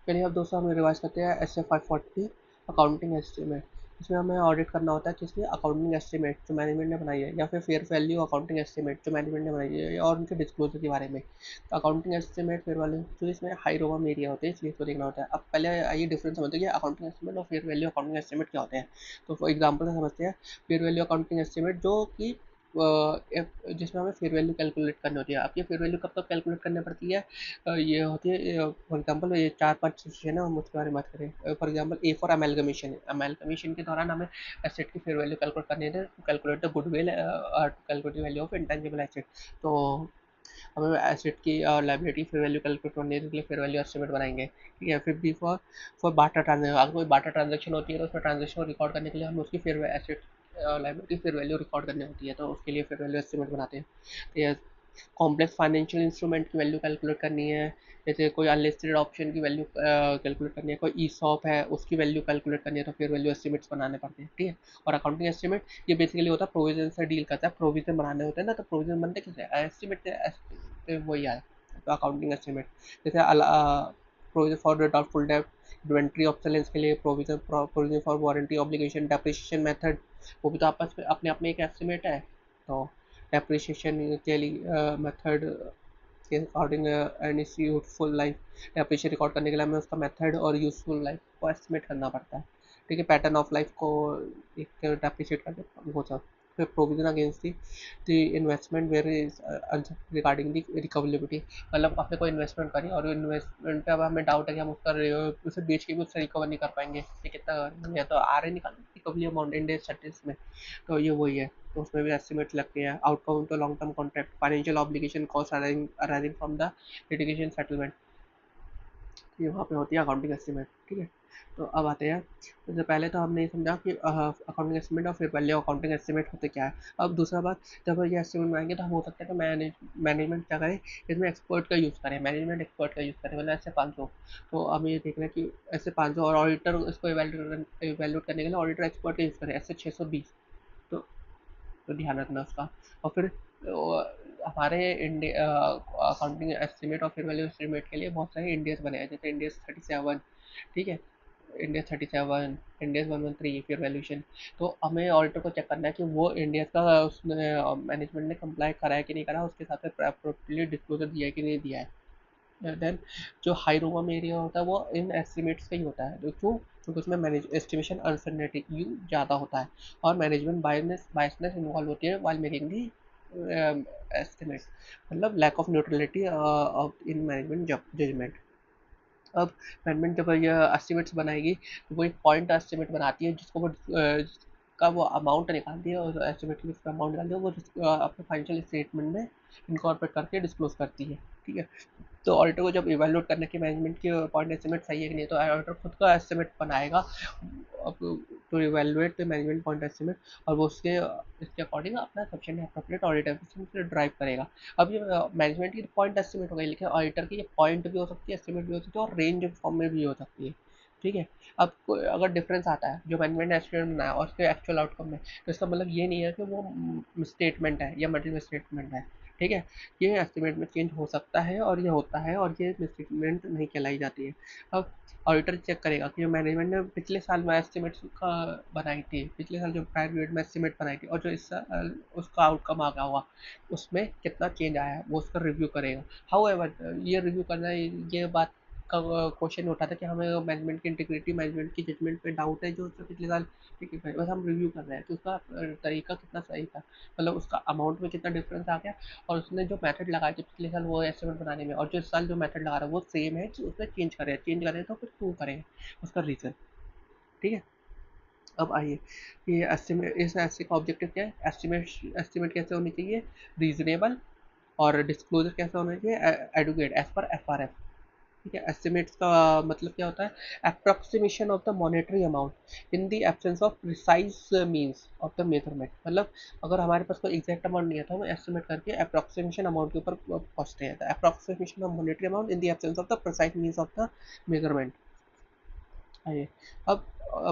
चलिए अब दोस्तों हम रिवाइज करते हैं SA 540 अकाउंटिंग एस्टिमेट। इसमें हमें ऑडिट करना होता है किसकी, अकाउंटिंग एस्टिमेट जो मैनेजमेंट ने बनाई है, या फिर फेयर वैल्यू अकाउंटिंग एस्टिमेट जो मैनेजमेंट ने बनाई है, और उनके डिस्क्लोजर के बारे में। अकाउंटिंग एस्टिमेट फेयर वैल्यू जो इसमें हाई रोमम एरिया होते हैं इसलिए इसको देखना होता है। अब पहले आइए डिफरेंस समझते हैं कि अकाउंटिंग एस्टिमेट और फेयर वैल्यू अकाउंटिंग एस्टिमेट क्या होते हैं। तो फॉर एग्जाम्पल से समझते हैं फेयर वैल्यू अकाउंटिंग एस्टिमेट जो कि जिसमें हमें फेयर वैल्यू कैलकुलेट करनी होती है। अब ये फेयर वैल्यू कब तक कैलकुलेट करनी पड़ती है, ये होती है फॉर एग्जांपल ये 4-5 सिचुएशन है, हम उसके बारे में बात करें। For example A for amalgamation है, अमेलगमेशन के दौरान हमें एसेट की फेयर वैल्यू कैलकुलेट करनी है, calculate the goodwill, calculate the value of intangible asset. तो हमें एसेट की और लायबिलिटी फेयर वैल्यू कैलकुलेट करने के लिए फेयर वैल्यू एस्टिमेट बनाएंगे, ठीक है। फिर बी फॉर बाटा ट्रांजेक्शन, अगर कोई बाटा ट्रांजेक्शन होती है तो उसमें ट्रांजेक्शन को रिकॉर्ड करने के लिए हमें उसकी fair asset liability fair value record करनी होती है, तो उसके लिए फेयर वैल्यू एस्टिमेट बनाते हैं। तो ये कॉम्प्लेक्स फाइनेंशियल इंस्ट्रूमेंट की वैल्यू कैलकुलेट करनी है, जैसे कोई अनलिस्टेड ऑप्शन की वैल्यू कैलकुलेट करनी है, कोई ई सॉप है उसकी वैल्यू कैलकुलेट करनी है, तो फिर वैल्यू एस्टिमेट्स बनाने पड़ते हैं, ठीक है। और अकाउंटिंग एस्टिमेट ये बेसिकली होता है प्रोविजन से डील करता है, प्रोविजन बनाने होते हैं ना, तो प्रोविजन बनते कैसे, एस्टिमेट वही आए, तो अकाउंटिंग एस्टिमेट जैसे प्रोविजन फॉर डाउटफुल डेब्ट, इन्वेंट्री ऑब्सोलेंस के लिए provision, provision for warranty obligation, depreciation method, वो भी तो आपस में अपने आप में एक एस्टिमेट है। तो डेप्रिसिएशन के लिए मेथड के अकॉर्डिंग एंड इस यूजफुल लाइफ, डेप्रिसिएशन रिकॉर्ड करने के लिए हमें उसका मेथड और यूजफुल लाइफ को एस्टिमेट करना पड़ता है, ठीक है। पैटर्न ऑफ लाइफ को एक डेप्रिसिएट करके वो सब। फिर provision against the investment where is regarding the recoverability, मतलब आपने कोई इन्वेस्टमेंट करी और इन्वेस्टमेंट पे अब हमें डाउट है कि हम उसका उसे बेच के भी उससे रिकवर नहीं कर पाएंगे, ये कितना, या तो आ रहे निकाल रिकवरी अमाउंट इन डेज 30 में, तो ये वही है, तो उसमें भी एस्टिमेट्स लगते हैं। आउटकम तो long term contract, financial obligation, cost arising from the litigation settlement, ये वहाँ पे होती है अकाउंटिंग एस्टिमेट, ठीक है। तो अब आते हैं, जैसे पहले तो हमने ये समझा कि अकाउंटिंग एस्टिमेट और फिर पहले अकाउंटिंग एस्टिमेट होते क्या है। अब दूसरा बात, जब ये एस्टिमेट बनाएंगे तो हम हो सकता है कि मैनेजमेंट क्या करे, इसमें एक्सपर्ट का यूज़ करें, मैनेजमेंट एक्सपर्ट का यूज़ करें, मतलब ऐसे 500, तो हमें ये देखना है कि ऐसे 500, और ऑडिटर इसको इवेल्यूट करने के लिए ऑडिटर एक्सपर्ट का यूज़ करें, ऐसे 620, तो ध्यान रखना उसका। और फिर हमारे इंडिया अकाउंटिंग एस्टिमेट और फिर वैल्यू एस्टिमेट के लिए बहुत सारे इंडियस बने हैं, जैसे इंडियस 37, ठीक है, इंडियस 37, इंडियस 113 फिर वैल्यूशन। तो हमें ऑडिटर को चेक करना है कि वो इंडियस का उसने मैनेजमेंट ने कंप्लाई करा है कि नहीं करा, उसके साथ अप्रोप्रिएटली डिस्क्लोजर दिया है कि नहीं दिया है। देन जो हाई रोमम एरिया होता है वो इन एस्टिमेट्स का ही होता है, तो क्यों, क्योंकि उसमें मैनेज एस्टिमेशन अनसर्टेनिटी यू ज़्यादा होता है, और मैनेजमेंट बायसनेस इन्वॉल्व होती है वाइल मेकिंग दी एस्टिमेट, मतलब lack of neutrality of in management judgement. अब मैनेजमेंट जब ये एस्टिमेट्स बनाएगी तो वो एक पॉइंट एस्टिमेट बनाती है, जिसको वो का वो अमाउंट निकालती है, और एस्टिमेट की उसका अमाउंट निकालती है, वो अपने फाइनेंशियल स्टेटमेंट में इनकॉर्पोरेट करके डिस्क्लोज करती है, ठीक है। तो ऑडिटर को जब इवेल्युएट करने की मैनेजमेंट की पॉइंट एस्टिमेट सही है कि नहीं, तो ऑडिटर खुद का एस्टिमेट बनाएगा to evaluate the management point estimate, और वो उसके इसके अकॉर्डिंग अपना sufficient appropriate audit efficiency drive करेगा। अब ये मैनेजमेंट की पॉइंट एस्टिमेट हो गई, लेकिन ऑडिटर की ये पॉइंट भी हो सकती है, एस्टिमेट भी हो सकती है, और रेंज फॉर्म में भी हो सकती है, ठीक है। अब अगर डिफरेंस आता है जो मैनेजमेंट एस्टिमेट बनाया और उसके एक्चुअल आउटकम में, तो इसका मतलब ये नहीं है कि वो स्टेटमेंट है या मल्टीपल स्टेटमेंट है, ठीक है। ये एस्टिमेट में चेंज हो सकता है और ये होता है, और ये मिसस्टेटमेंट नहीं कहलाई जाती है। अब ऑडिटर चेक करेगा कि जो मैनेजमेंट ने पिछले साल में एस्टिमेट्स का बनाई थी, पिछले साल जो प्रायर पीरियड में एस्टिमेट बनाई थी, और जो इस साल उसका आउटकम आ गया हुआ, उसमें कितना चेंज आया है वो उसका रिव्यू करेगा। हाउएवर ये रिव्यू करना, ये बात का क्वेश्चन उठा था कि हमें मैनेजमेंट की इंटीग्रिटी, मैनेजमेंट की जजमेंट पे डाउट है जो उसने पिछले साल, ठीक है, बस हम रिव्यू कर रहे हैं कि उसका तरीका कितना सही था, मतलब उसका अमाउंट में कितना डिफरेंस आ गया, और उसने जो मेथड लगाए थे पिछले साल वो एस्टिमेट बनाने में, और जो इस साल जो मेथड लगा रहा है वो सेम है कि उसने चेंज करें तो फिर क्यों करें, उसका रीज़न, ठीक है। अब आइए, ये एस्टिमेट, इस ऐसे का ऑब्जेक्टिव क्या है, एस्टिमेट कैसे होनी चाहिए, रीजनेबल, और डिस्क्लोजर कैसा होना चाहिए, एडुकेट एज पर एफआरएफ, ठीक है। एस्टिमेट्स का मतलब क्या होता है, approximation of the monetary amount in the absence of precise means of the measurement, मतलब अगर हमारे पास कोई एग्जैक्ट अमाउंट नहीं है तो हम एस्टिमेट करके अप्रोक्सीमेशन अमाउंट के ऊपर पहुंचते हैं, approximation of monetary amount in the absence of the precise means of the measurement. आइए, अब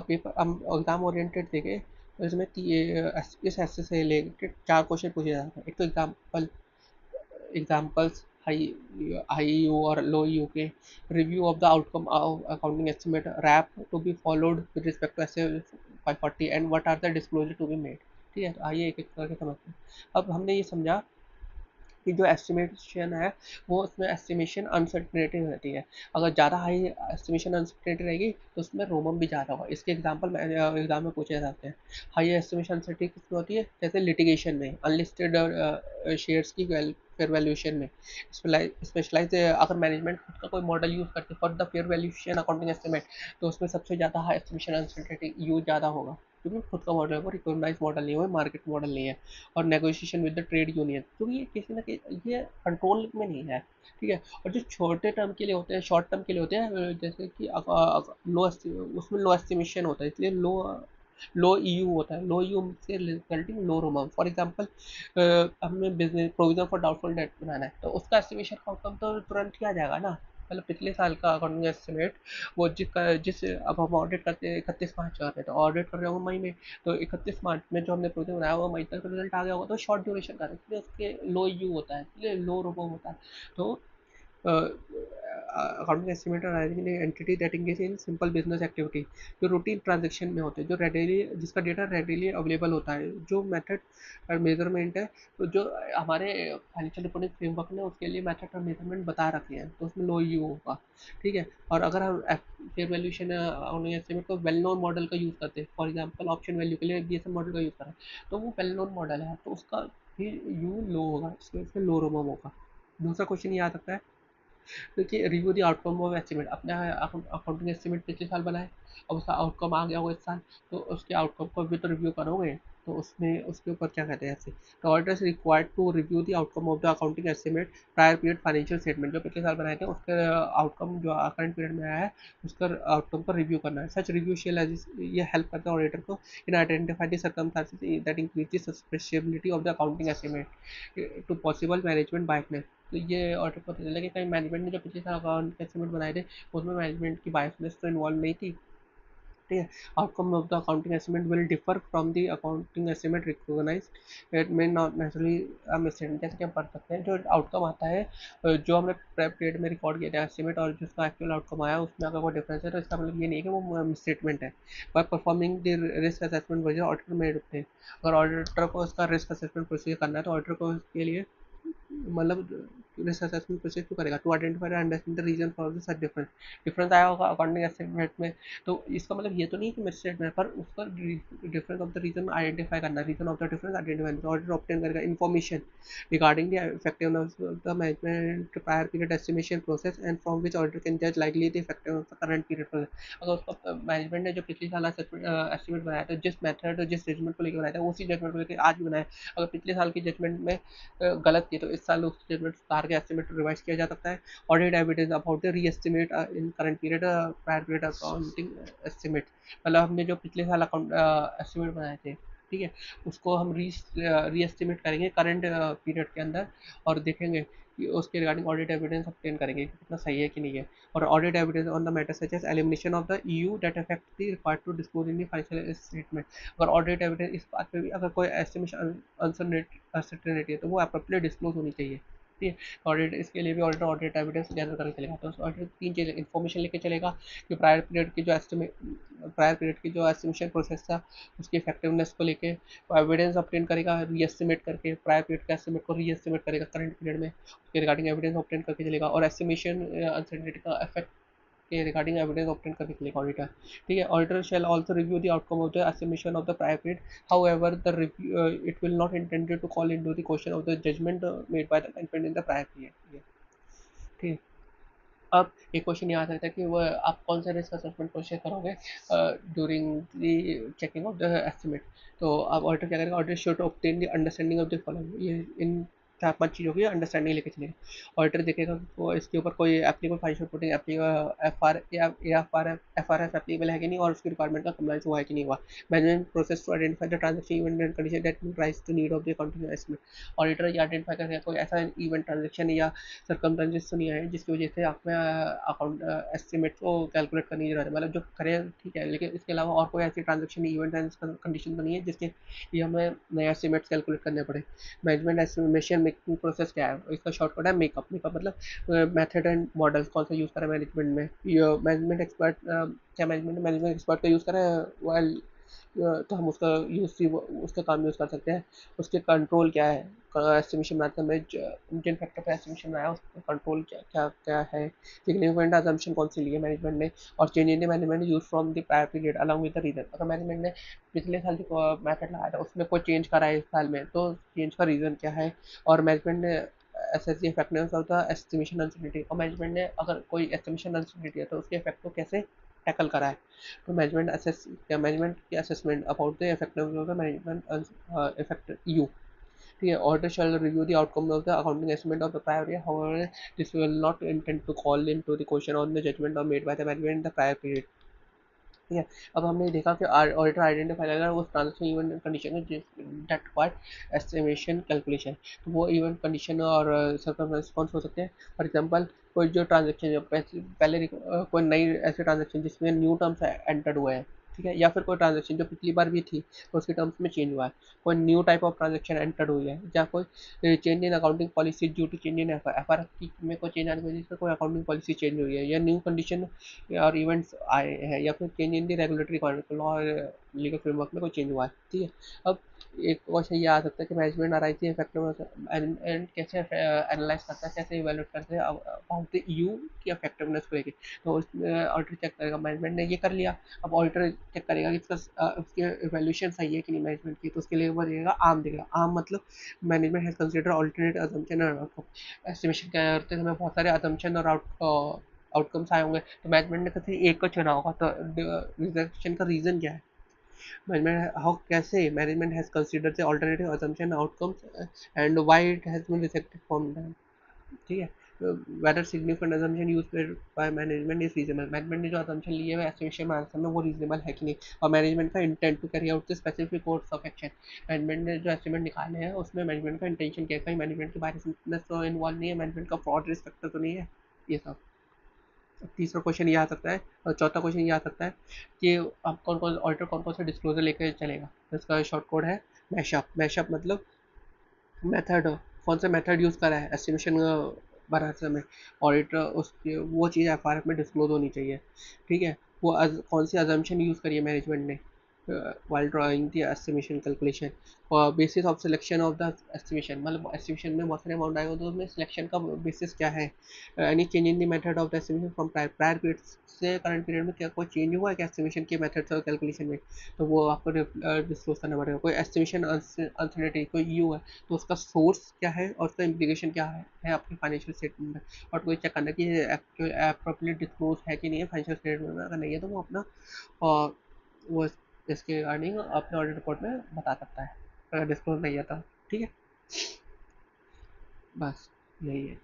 पेपर हम एग्जाम ओरिएंटेड देखें, तो इसमें इस ऐसे से रिलेटेड 4 क्वेश्चन पूछे जाते हैं। एक तो एग्जाम्पल्स, हाई यू और लो यू के, review of the outcome of accounting estimate, RAP to be followed with respect to S 540, and what are the disclosure to be made, ठीक है। तो आइए एक एक करके समझते हैं। अब हमने ये समझा कि जो एस्टिमेशन है वो उसमें एस्टिमेशन अनसर्टेनिटी रहती है, अगर ज़्यादा हाई एस्टिमेशन अनसर्टेनिटी रहेगी तो उसमें रोमम भी ज़्यादा होगा। इसके एग्जांपल एग्जाम में पूछे जाते हैं। हाई एस्टिमेशन अनसर्टेनिटी किसमें होती है, जैसे लिटिगेशन में अनलिस्टेड शेयर्स की फेयर वैल्यूएशन में स्पेशलाइज अगर मैनेजमेंट खुद का कोई मॉडल यूज़ करते for the fair valuation accounting estimate, तो उसमें सबसे ज़्यादा हाई एस्टिमेशन अनसर्टेनिटी यूज ज़्यादा होगा, क्योंकि खुद का मॉडल है, वो रिकॉग्नाइज मॉडल नहीं है, मार्केट मॉडल नहीं है। और negotiation with the trade union, क्योंकि ये किसी ना ये कंट्रोल में नहीं है, ठीक है। और जो छोटे टर्म के लिए होते हैं, शॉर्ट टर्म के लिए होते हैं, जैसे कि लो, उसमें लो एस्टिमेशन होता है, इसलिए लो ईयू होता है, लो ईयू से resulting low RoMM. For example हमें business provision for doubtful debt बनाना है, तो उसका एस्टिमेशन का आउटकम तो तुरंत ही आ जाएगा ना, मतलब पिछले साल का अकाउंटिंग एस्टिमेट, वो जिस अब हम ऑडिट करते हैं 31 मार्च कर रहे हैं, तो ऑडिट कर रहे हो मई में, तो 31 मार्च में जो हमने प्रोजेक्ट बनाया वो मई तक रिजल्ट आ गया होगा, तो शॉर्ट ड्यूरेशन का है, इसलिए उसके लो यू होता है, इसलिए लो रोबो होता है। तो accounting estimator entity that engage in simple business activity, जो रूटीन ट्रांजेक्शन में होते हैं, जो रेडिली जिसका डेटा रेडिली अवेलेबल होता है, जो मेथड और मेजरमेंट है, तो जो हमारे फाइनेंशियल रिपोर्टिंग फ्रेमवर्क ने उसके लिए मेथड और मेजरमेंट बता रखे हैं, तो उसमें लो यू होगा, ठीक है। और अगर हम फेयर वैल्यूएशन एस्टिमेट को वेल नोन मॉडल का यूज़ करते हैं, फॉर एग्जांपल ऑप्शन वैल्यू के लिए बीएसएम मॉडल का यूज़ करें, तो वो वेल नोन मॉडल है, तो उसका फिर यू लो होगा, इसमें लो रोमम होगा। दूसरा क्वेश्चन ये आ सकता है, देखिए review the outcome of estimate, अपने अकाउंटिंग एस्टिमेट पिछले साल बनाए, अब उसका आउटकम आ गया होगा इस साल, तो उसके आउटकम को भी तो रिव्यू करोगे, तो उसमें उसके ऊपर क्या कहते हैं ऐसे, तो auditors required to review the outcome of the accounting estimate prior period financial statement, जो पिछले साल बनाए थे उसके आउटकम जो करंट पीरियड में आया है उसका आउटकम पर रिव्यू करना है। सच रिव्यू शेल ये हेल्प करता है ऑडिटर को in identify the circumstances that increase the susceptibility of the accounting estimate to possible management biasness. तो ये ऑडिटर को पता चला कि कहीं मैनेजमेंट ने जो पिछले साल अकाउंट एस्टिमेट बनाए थे उसमें मैनेजमेंट की बायसनेस तो इन्वॉल्व नहीं थी, ठीक है। Outcome of the accounting estimate will differ from the accounting estimate recognise, it may not naturally miscellaneous, जैसे कि हम पढ़ सकते हैं जो आउटकम आता है जो हमने प्रेप पीरियड में रिकॉर्ड किया था एस्टिमेट और जिसका एक्चुअल आउटकम आया उसमें अगर कोई डिफरेंस है, तो इसका मतलब ये नहीं है कि वो मिसस्टेटमेंट है। By performing the risk assessment procedure auditor में होते हैं, अगर ऑडिटर को उसका रिस्क असेसमेंट प्रोसीजर करना है, तो ऑडिटर को इसके लिए मतलब रिस्क असेसमेंट प्रोसेस क्यों करेगा, to identify and understand the reason for the such difference. Difference आया होगा अकाउंटिंग एस्टिमेट में, तो इसका मतलब ये तो नहीं कि मिसस्टेट में, पर उसका difference of the reason identify करना, reason of the difference identify, auditor obtain करेगा information regarding the effectiveness of the management prior period estimation process and from which auditor can जज likely the effectiveness of the current period process. अगर उसका management ने जो पिछली साल estimate बनाया था, जिस मेथड और जिस जजमेंट को लेकर बनाया था, उसी जजमेंट को लेकर आज भी बनाया, अगर पिछले साल की जजमेंट में गलत की तो इस साल उस जजमेंट सुधार के एस्टिमेट रिवाइज किया जा सकता है। Audit evidence about the re estimate in current period prior period accounting estimate, मतलब हमने जो पिछले साल अकाउंट एस्टिमेट बनाए थे, ठीक है, उसको हम री एस्टिमेट करेंगे करंट पीरियड के अंदर और देखेंगे कि उसके रिगार्डिंग ऑडिट एविडेंस ऑब्टेन करेंगे कि कितना सही है कि नहीं है। और audit evidence on the matter such as elimination of the EU that affect the required to disclose in the financial statement, अगर ऑडिट एविडेंस इस बात पे भी अगर कोई एस्टिमेशन अनसर्टेनिटी है तो वो अप्रोप्रिएटली डिस्क्लोज होनी चाहिए, ठीक है। ऑडिट इसके लिए भी ऑडिटर ऑडिट एविडेंस गैदर करके चलेगा, तो ऑडिटर तीन चीज़ें इन्फॉर्मेशन लेके चलेगा कि प्रायर पीरियड की जो एस्टिमेशन प्रोसेस था उसकी इफेक्टिवनेस को लेके, एविडेंस ऑब्टेन करेगा री एस्टिमेट करके, प्रायर पीरियड के एस्टिमेट को री एस्टिमेट करेगा करंट पीरियड में, उसके रिगार्डिंग एविडेंस ऑब्टेन करके चलेगा, और एस्टिमेशन अनसर्टेनिटी का इफेक्ट के रिगार्डिंग एविडेंस ऑब्टेन करके चलेगा ऑडिटर, ठीक है। Auditor shell also review the outcome of the estimation of the prior period, however the review it will not intended to call into the question of the judgment made by the management in the prior period, ठीक है। अब एक question ये आ सकता है कि वो आप कौन सा रिस्क असेसमेंट प्रोसेस करोगे during the checking of the estimate, तो आप ऑडिटर क्या करेगा, auditor should obtain the understanding of the following, ये इन चार पांच चीज़ों की अंडरस्टैंडिंग लेके चलेगा। ऑडिटर देखेगा वो इसके ऊपर कोई applicable financial reporting F R F applicable है कि नहीं, और उसकी रिक्वायरमेंट का कंप्लायंस हुआ है कि नहीं हुआ। Management process to identify the transaction event and condition that rise to need of the accounting estimate, auditor ये आइडेंटिफाई करेगा कोई ऐसा इवेंट ट्रांजेक्शन या सर्कमस्टेंसेस तो नहीं है जिसकी वजह से आप में अकाउंट एस्टिमेट को कैलकुलेट करने की जरूरत है, मतलब जो करें ठीक है, लेकिन इसके अलावा और कोई ऐसी ट्रांजेक्शन इवेंट एंड कंडीशन तो नहीं है जिसके लिए हमें नए एस्टिमेट्स कैलकुलेट करने पड़े। मैनेजमेंट एस्टिमेशन मेकिंग प्रोसेस क्या है, इसका शॉर्टकट है मेकअप। मेकअप मतलब मेथड एंड मॉडल्स कौन सा यूज़ करें मैनेजमेंट में, मैनेजमेंट एक्सपर्ट क्या मैनेजमेंट एक्सपर्ट का यूज़ करें वाइल, तो हम उसका उसका काम यूज़ कर सकते हैं। उसके कंट्रोल क्या है, एस्टिमेशन बनाते समय जिन फैक्टर पर एस्टिमेशन बनाया उसका कंट्रोल क्या क्या क्या है, सिग्निफिकेंट अजम्पशन कौन सी ली है मैनेजमेंट ने, और change in management use from the prior period along with the reason, अगर मैनेजमेंट ने पिछले साल जो मैथड लगाया था उसमें कोई चेंज करा है इस साल में, तो चेंज का रीज़न क्या है, और मैनेजमेंट ने assess the effectiveness of the estimation uncertainty, और मैनेजमेंट ने अगर कोई estimation uncertainty है तो उसके इफेक्ट को कैसे टैकल करा है। तो मैनेजमेंट की assessment about the effectiveness of the management effect you, ठीक है। Auditor shall review the outcome of the accounting estimate of the prior year, however this will not intend to call in to the question on the judgement of made by the management in the prior period, ठीक है। अब हमने देखा कि auditor identify अगर उस transaction event condition में that required estimation calculation, तो वो इवेंट कंडीशन और सर्कमस्टेंस कौन से हो सकते हैं। फॉर एग्जांपल कोई जो ट्रांजेक्शन पहले कोई नई ऐसे ट्रांजेक्शन जिसमें न्यू टर्म्स एंटर्ड हुए हैं, ठीक है, या फिर कोई ट्रांजेक्शन जो पिछली बार भी थी तो उसके टर्म्स में चेंज हुआ है, कोई new type of transaction entered हुई है, या कोई change in accounting policy due to change in F R में कोई चेंज आने की वजह से कोई अकाउंटिंग पॉलिसी चेंज हुई है, या न्यू कंडीशन और इवेंट्स आए हैं, या फिर change in the regulatory law और लीगल फ्रेमवर्क में कोई चेंज हुआ है, ठीक है। अब एक क्वेश्चन ये आ सकता है कि management R I C effectiveness and कैसे एनालाइज करता है, कैसे इवेल्युएट करते हैं अबाउट द यू की इफेक्टिवनेस को लेके। तो उसमें ऑडिटर चेक करेगा, मैनेजमेंट ने ये कर लिया, अब ऑडिटर चेक करेगा कि इसका उसकी इवैल्यूएशन सही है कि नहीं मैनेजमेंट की, तो उसके लिए वो देगा आम देगा। आम मतलब management has consider alternate assumption और आउटकम। एस्टिमेशन करते समय बहुत सारे असम्पशन और आउटकम्स आए होंगे, तो मैनेजमेंट ने किसी एक को चुना होगा, तो रिजेक्शन का रीजन क्या है। मैनेजमेंट हाउ कैसे management has considered the alternative assumption outcomes and why it has been rejected from them, ठीक है। Whether significant assumption used by management is reasonable, management ने जो असम्पशन लिए है एस्टिमेशन में आंसर में वो रीजनेबल है कि नहीं, और मैनेजमेंट का intent to carry out the specific course of action. Management ने जो एस्टिमेट निकाले हैं उसमें मैनेजमेंट का इंटेंशन क्या है, कहीं मैनेजमेंट के बारे तो इन्वॉल्व नहीं है, मैनेजमेंट का फ्रॉड रिस्क फैक्टर तो नहीं है, ये सब। तीसरा क्वेश्चन ये आ सकता है, और चौथा क्वेश्चन ये आ सकता है कि आप कौन कौन ऑडिटर कौन कौन से डिस्क्लोजर लेकर चलेगा। तो इसका शॉर्ट कोड है मैशअप। मैशअप मतलब मेथड, कौन सा मेथड यूज़ करा है एस्टिमेशन बनाते समय, ऑडिटर उसकी वो चीज़ एफ आर एफ में डिस्क्लोज होनी चाहिए, ठीक है। वो कौन सी अजम्पशन यूज़ करी है मैनेजमेंट ने while drawing the estimation calculation, basis of selection of the estimation, मतलब estimation में बहुत सारे अमाउंट आएगा तो उसमें सिलेक्शन का बेसिस क्या है। Any change in the method of the estimation from prior period से करंट पीरियड में क्या कोई चेंज हुआ है क्या एस्टिमेशन के मेथड्स और कैलकुलेशन में, तो वो आपको डिस्क्लोज करना पड़ेगा। कोई एस्टिमेशन अनसर्टेनिटी कोई यू है तो उसका सोर्स क्या है और उसका इम्प्लीकेशन क्या है आपकी फाइनेंशियल स्टेटमेंट में, और कोई चेक करना कि अप्रोप्रिएट डिस्क्लोज है कि नहीं है फाइनेंशियल स्टेटमेंट में, अगर नहीं है तो वो अपना वो इसके रिगार्डिंग अपने ऑडिट रिपोर्ट में बता सकता है, अगर डिस्क्लोज नहीं है तो, ठीक है। बस यही है।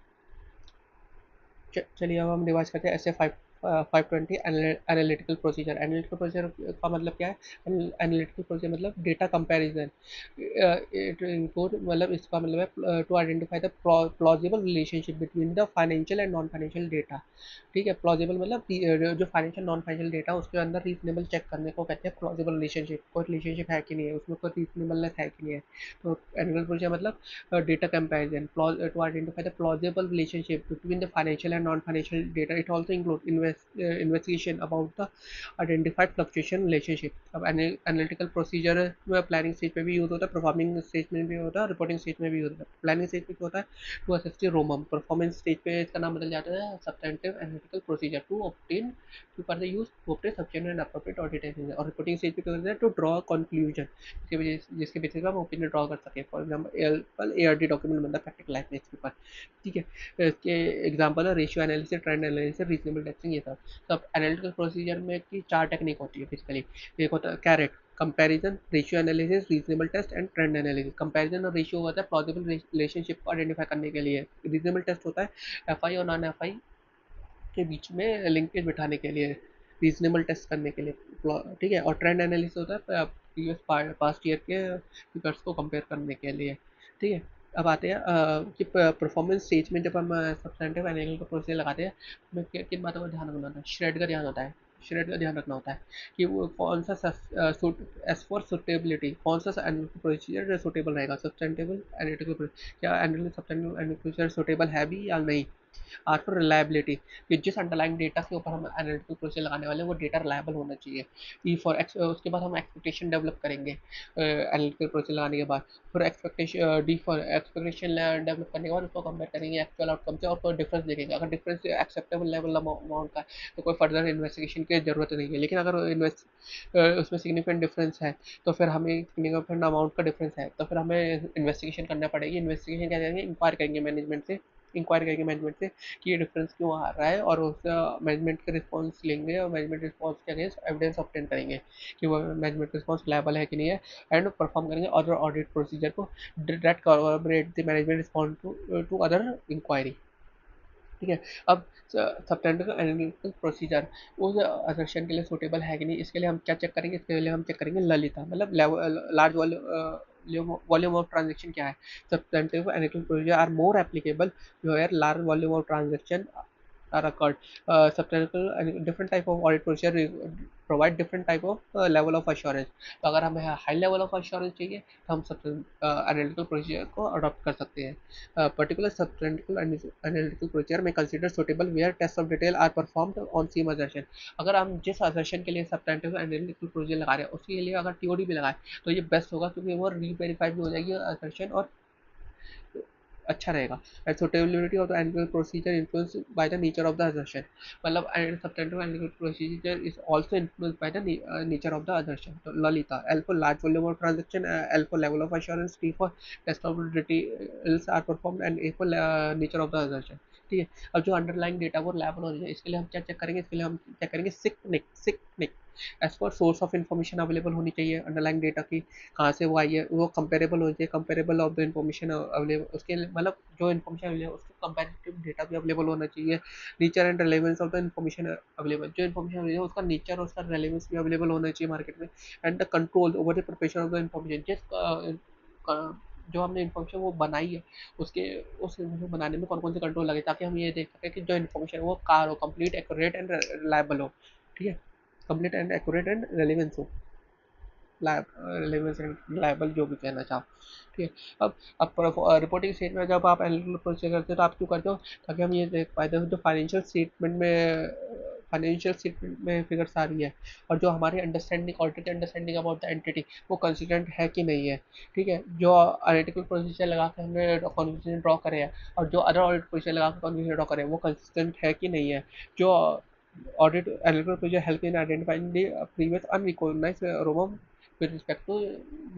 चलिए अब हम रिवाइज करते हैं ऐसे 520 एनालिटिकल प्रोसीजर। एनालिटिकल प्रोसीजर का मतलब क्या है, एनालिटिकल प्रोसीजर मतलब डेटा कंपैरिजन, इट इंक्लूड मतलब इसका मतलब है to identify the plausible relationship between the financial and non financial data, ठीक है। प्लॉजिबल मतलब जो फाइनेंशियल नॉन फाइनेंशियल डेटा उसके अंदर रीजनेबल चेक करने को कहते हैं प्लॉजिबल रिलेशनशिप, कोई रिलेशनशिप है कि नहीं है उसमें, कोई रीजनेबलनेस है कि नहीं है। तो एनालिटिकल प्रोसीजर मतलब data comparison to identify the plausible relationship between the financial and non-financial data. It also includes investigation about the identified fluctuation relationship. अब एनालिटिकल प्रोसीजर में प्लानिंग स्टेज पे भी यूज होता है, परफॉर्मिंग स्टेज में भी होता है, रिपोर्टिंग स्टेज में भी यूज होता है। प्लानिंग स्टेज पे क्या होता है, to assess the ROMM, performance stage पे इसका नाम बदल जाता है substantive analytical procedure, to obtain to further use to obtain sufficient and appropriate audit evidence. और रिपोर्टिंग स्टेज पे क्या होता है, टू ड्रॉ कंक्लूजन जिसके बेसिस पर हम ओपिनियन ड्रॉ कर सकें। For example A R D document बनता है प्रैक्टिकल लाइफ में इसके ऊपर, ठीक है। इसके एग्जाम्पल है ratio analysis, trend analysis, reasonable testing, ये सब। सब एनालिटिकल प्रोसीजर में की 4 टेक्निक होती है बेसिकली। एक होता है कैरेट, comparison, ratio analysis, reasonable test and trend analysis. Comparison और रेशियो होता है प्लॉजिबल रिलेशनशिप को आइडेंटिफाई करने के लिए। रीजनेबल टेस्ट होता है एफ आई और नॉन एफ आई के बीच में लिंकेज बिठाने के लिए, रीजनेबल टेस्ट करने के लिए, ठीक है। और ट्रेंड एनालिसिस होता है प्रीवियस पास्ट ईयर के फिगर्स को कंपेयर करने के लिए, ठीक है। अब आते हैं कि परफॉर्मेंस स्टेज में जब हम सब्सटेंटिव एनालिटिकल प्रोसीजर लगाते हैं हमें किन बातों का ध्यान रखना होता है। श्रेड का ध्यान होता है, श्रेड का ध्यान रखना होता है कि वो कौन सा एज फॉर सुटेबिलिटी कौन सा एनालिटिकल प्रोसीजर सुटेबल रहेगा। सब्सटेंटिव एनालिटिकल क्या analytical substantive analytical procedure suitable है भी या नहीं, आर फॉर रिलायबिलिटी, कि जिस अंडरलाइंग डेटा के ऊपर हम एनालिटिकल प्रोसीजर लगाने वाले हैं वो डेटा रिलायबल होना चाहिए। ई फॉर उसके बाद हम एक्सपेक्टेशन डेवलप करेंगे एनालिटिकल प्रोसीजर लगाने के बाद। फिर expectation, D for expectation develop करने के बाद उसको कंपेयर करेंगे एक्चुअल आउटकम से और कोई डिफरेंस देखेंगे। अगर डिफरेंस एक्सेप्टेबल लेवल अमाउंट का है तो कोई फर्दर इन्वेस्टिगेशन की जरूरत नहीं है। लेकिन अगर उसमें सिग्निफिकेंट डिफरेंस है तो फिर हमें सिग्निफिकेंट अमाउंट का डिफरेंस है तो फिर हमें इन्वेस्टिगेशन करना पड़ेगी। इन्वेस्टिगेशन क्या करेंगे, इंक्वायर करेंगे मैनेजमेंट से, इंक्वायर करेंगे मैनेजमेंट से कि ये डिफरेंस क्यों आ रहा है, और उसका मैनेजमेंट के रिस्पॉन्स लेंगे और मैनेजमेंट रिस्पॉन्स के अगेंस्ट एविडेंस ऑब्टेन करेंगे कि वो मैनेजमेंट रिस्पॉन्स लायबल है कि नहीं है, एंड परफॉर्म करेंगे अदर ऑडिट प्रोसीजर को that corporate the management respond to other inquiry. ठीक है। अब सब्टेंटिव एनालिटिकल प्रोसीजर उस असर्शन के लिए सूटेबल है कि नहीं, इसके लिए हम क्या चेक करेंगे, इसके लिए हम चेक करेंगे ललिता, मतलब लार्ज वॉल्यूम ऑफ ट्रांजेक्शन क्या है। Substantive analytical procedure are more applicable where large volume of transaction are occurred. Substantial and different type of audit procedure provide different type of level of assurance. तो अगर हमें high level of assurance चाहिए तो हम सब analytical procedure को adopt कर सकते हैं। पर्टिकुलर सब्सटेंटिव एनालिटिकल प्रोसीजर में consider suitable where test of detail are performed on same assertion. अगर हम जिस असर्शन के लिए सब्सटेंटिव एनालिटिकल प्रोसीजर लगा रहे हैं उसके लिए अगर टीओडी भी लगाए तो ये बेस्ट होगा, क्योंकि वो रीवेरीफाई भी हो जाएगी असर्शन और अच्छा रहेगा। And suitability of the analytical procedure influence by the nature of the assertion, मतलब substantive analytical procedure is also influence by the nature of the assertion. तो Lalita, L for large volume of transaction, L for level of assurance, T for test of details are performed, and A for nature of the assertion. ठीक है। अब जो underlying data वो reliable होना चाहिए, इसके लिए हम क्या चेक करेंगे, इसके लिए हम चेक करेंगे सिकनिक एज पर सोर्स ऑफ इन्फॉर्मेशन अवेलेबल होनी चाहिए अंडरलाइंग डेटा की, कहाँ से वो आई है, वो कंपेरेबल होनी चाहिए, comparable of the information available, उसके मतलब जो इन्फॉर्मेशन अवेलेबल है उसका कंपेरेटिव डेटा भी अवेलेबल होना चाहिए। Nature and relevance of the information available, जो इन्फॉर्मेशन अवेलेबल है उसका नेचर और उसका रेलेवेंस भी अवेलेबल होना चाहिए मार्केट में। And the control over the preparation of the information, जो हमने इन्फॉर्मेशन वो बनाई है उसके उस इन्फॉर्मेशन बनाने में कौन कौन से कंट्रोल लगे, ताकि हम ये देख सकें कि जो इन्फॉर्मेशन है वो कार हो, कंप्लीट एक्यूरेट एंड रिलायबल हो। ठीक है। Complete and accurate and relevance हो, रेलेवेंस एंड रिलायबल, जो भी कहना चाहो। ठीक है। अब रिपोर्टिंग स्टेज में जब आप एनालिटिकल प्रोसीजर करते हो तो आप क्यों करते हो, ताकि हम ये देख पाए जो फाइनेंशियल स्टेटमेंट में फिगर्स आ रही है और जो हमारी understanding audit understanding about the entity वो कंसिस्टेंट है कि नहीं है। ठीक है। जो एनालिटिकल प्रोसीजर लगा के हमने कॉन्क्लूजन ड्रॉ करे हैं और जो अदर ऑडिट प्रोसीजर लगा के कॉन्क्लूजन ड्रॉ करे हैं वो कंसिस्टेंट है कि नहीं है। जो audit analytical procedure help in identifying the previous unrecognised ROMM with respect to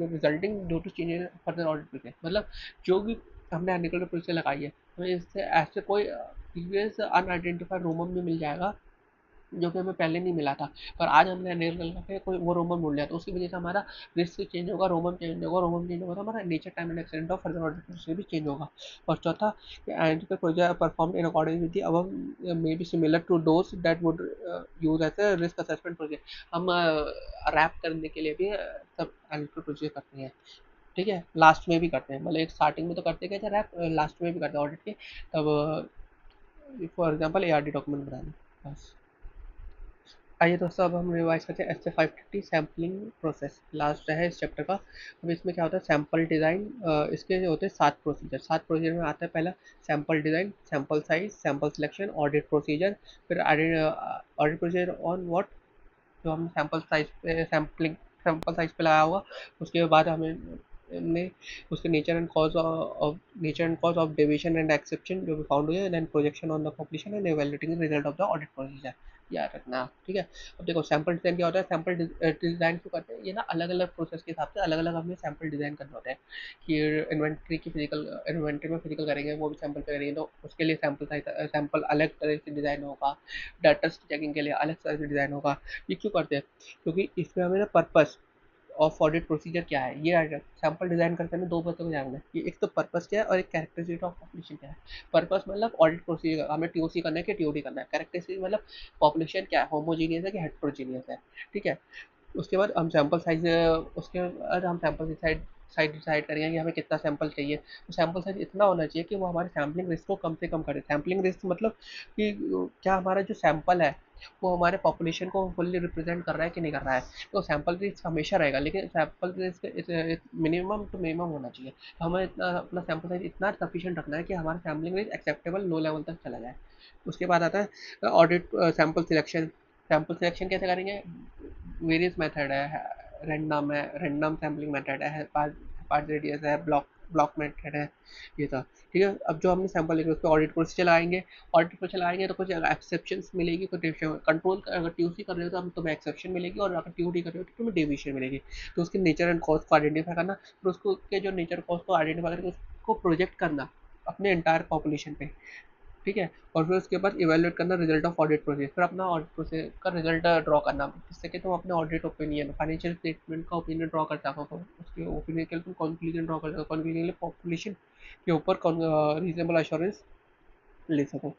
resulting due to change in further audit procedure, मतलब जो भी हमने एनालिटिकल प्रोसीजर लगाई है हमें इससे ऐसे कोई प्रीवियस अनआइडेंटिफाइड रोमम भी मिल जाएगा जो कि हमें पहले नहीं मिला था, पर आज हमने नेल करके कोई वो रोमन ढूंढ लिया तो उसकी वजह से हमारा रिस्क चेंज होगा, रोमन चेंज होगा, रोमन चेंज होगा तो हमारा nature time and accident of further order से भी चेंज होगा। और चौथा, analytical procedure perform in according with the above may be similar to those that would use as a risk assessment procedure. हम wrap करने के लिए भी सब एनालिटिकल प्रोसीजर करते हैं। ठीक है। लास्ट में भी करते हैं, मतलब एक स्टार्टिंग में तो करते क्या रैप, लास्ट में भी करते हैं ऑडिट के, तब फॉर एग्जाम्पल ARD डॉक्यूमेंट बनाना बस। आइए दोस्तों, अब हम रिवाइज करते हैं HC550 सैम्पलिंग प्रोसेस, लास्ट है इस चैप्टर का। अब इसमें क्या होता है, सैम्पल डिज़ाइन, इसके जो होते हैं 7 प्रोसीजर, 7 प्रोसीजर में आता है पहला sample design, sample size, sample selection, audit procedure, फिर ऑडिट प्रोसीजर ऑन व्हाट, जो हम सैम्पल साइज पे सैम्पल साइज पे लगाया होगा, उसके बाद हमें ने उसके nature and cause of deviation and exception जो भी फाउंड हुई है, then projection on the population and evaluating the result of the audit procedure, याद रखना आप। ठीक है। अब देखो सैम्पल डिज़ाइन क्या होता है, सैम्पल डिज़ाइन क्यों करते हैं, ये ना अलग अलग प्रोसेस के हिसाब से अलग अलग हमें सैम्पल डिज़ाइन करने होते हैं। कि इन्वेंट्री की फिजिकल इन्वेंट्री में फिजिकल करेंगे वो भी सैम्पल पे करेंगे तो उसके लिए सैम्पल अलग तरह से डिज़ाइन होगा, डाटा चेकिंग के लिए अलग तरह से डिज़ाइन होगा। ये क्यों करते हैं, क्योंकि इसमें हमें ना पर्पस ऑफ ऑडिट प्रोसीजर क्या है ये सैंपल डिजाइन करते हैं, दो बातों को ध्यान रखना, कि एक तो पर्पस क्या है और एक कैरेक्टरिस्टिक ऑफ पॉपुलेशन क्या है। पर्पस मतलब ऑडिट प्रोसीजर हमें टीओसी करना है कि टीओडी करना है, कैरेक्टरिस्टिक मतलब पॉपुलेशन क्या है, होमोजीनियस है कि हेट्रोजीनियस है। ठीक है। उसके बाद हम सैंपल साइज उसके बाद हम सैंपल साइज साइड डिसाइड करेंगे कि हमें कितना सैंपल चाहिए। तो सैंपल साइज इतना होना चाहिए कि वो हमारे सैम्पलिंग रिस्क को कम से कम करे। सैम्पलिंग रिस्क मतलब कि क्या हमारा जो सैंपल है वो हमारे पॉपुलेशन को फुल्ली रिप्रेजेंट कर रहा है कि नहीं कर रहा है। तो सैंपल रिस्क हमेशा रहेगा, लेकिन sample risk minimum to minimum होना चाहिए। हमें इतना अपना सैंपल साइज इतना सफिशिएंट रखना है कि हमारा sampling risk acceptable low level तक चला जाए। उसके बाद आता है audit sample selection. Sample selection कैसे करेंगे? वेरियस मेथड है, रैंडम सैम्पलिंग मेथड है, पार्ट रेडियस है, ब्लॉक मेथड है, ये था। ठीक है, अब जो हमने सैंपल लेंगे उस पर ऑडिट प्रोसीजर लगाएंगे। ऑडिट प्रोसीजर लगाएंगे तो कुछ एक्सेप्शन मिलेगी, कुछ कंट्रोल। अगर टीओसी कर रहे हो तो हम तुम्हें एक्सेप्शन मिलेगी, और अगर टीओडी कर रहे हो तो तुम्हें डेविएशन मिलेगी। तो उसके नेचर एंड कॉस्ट को आइडेंटिफाई करना, फिर उसको के जो नेचर कॉस्ट को आइडेंटिफाई करके उसको प्रोजेक्ट करना अपने एंटायर पॉपुलेशन पे। ठीक है, और फिर उसके बाद इवेलुएट करना रिजल्ट ऑफ ऑडिट प्रोसेस, फिर अपना ऑडिट प्रोसेस का रिजल्ट ड्रॉ करना, जिससे कि तुम अपने ऑडिट ओपिनियन फाइनेंशियल स्टेटमेंट का ओपिनियन ड्रॉ कर सको। उसके ओपिनियन के लिए तुम कंक्लूजन ड्रॉ कर सको, कंक्लूजन के लिए पॉपुलेशन के ऊपर रीजनेबल एश्योरेंस ले सको।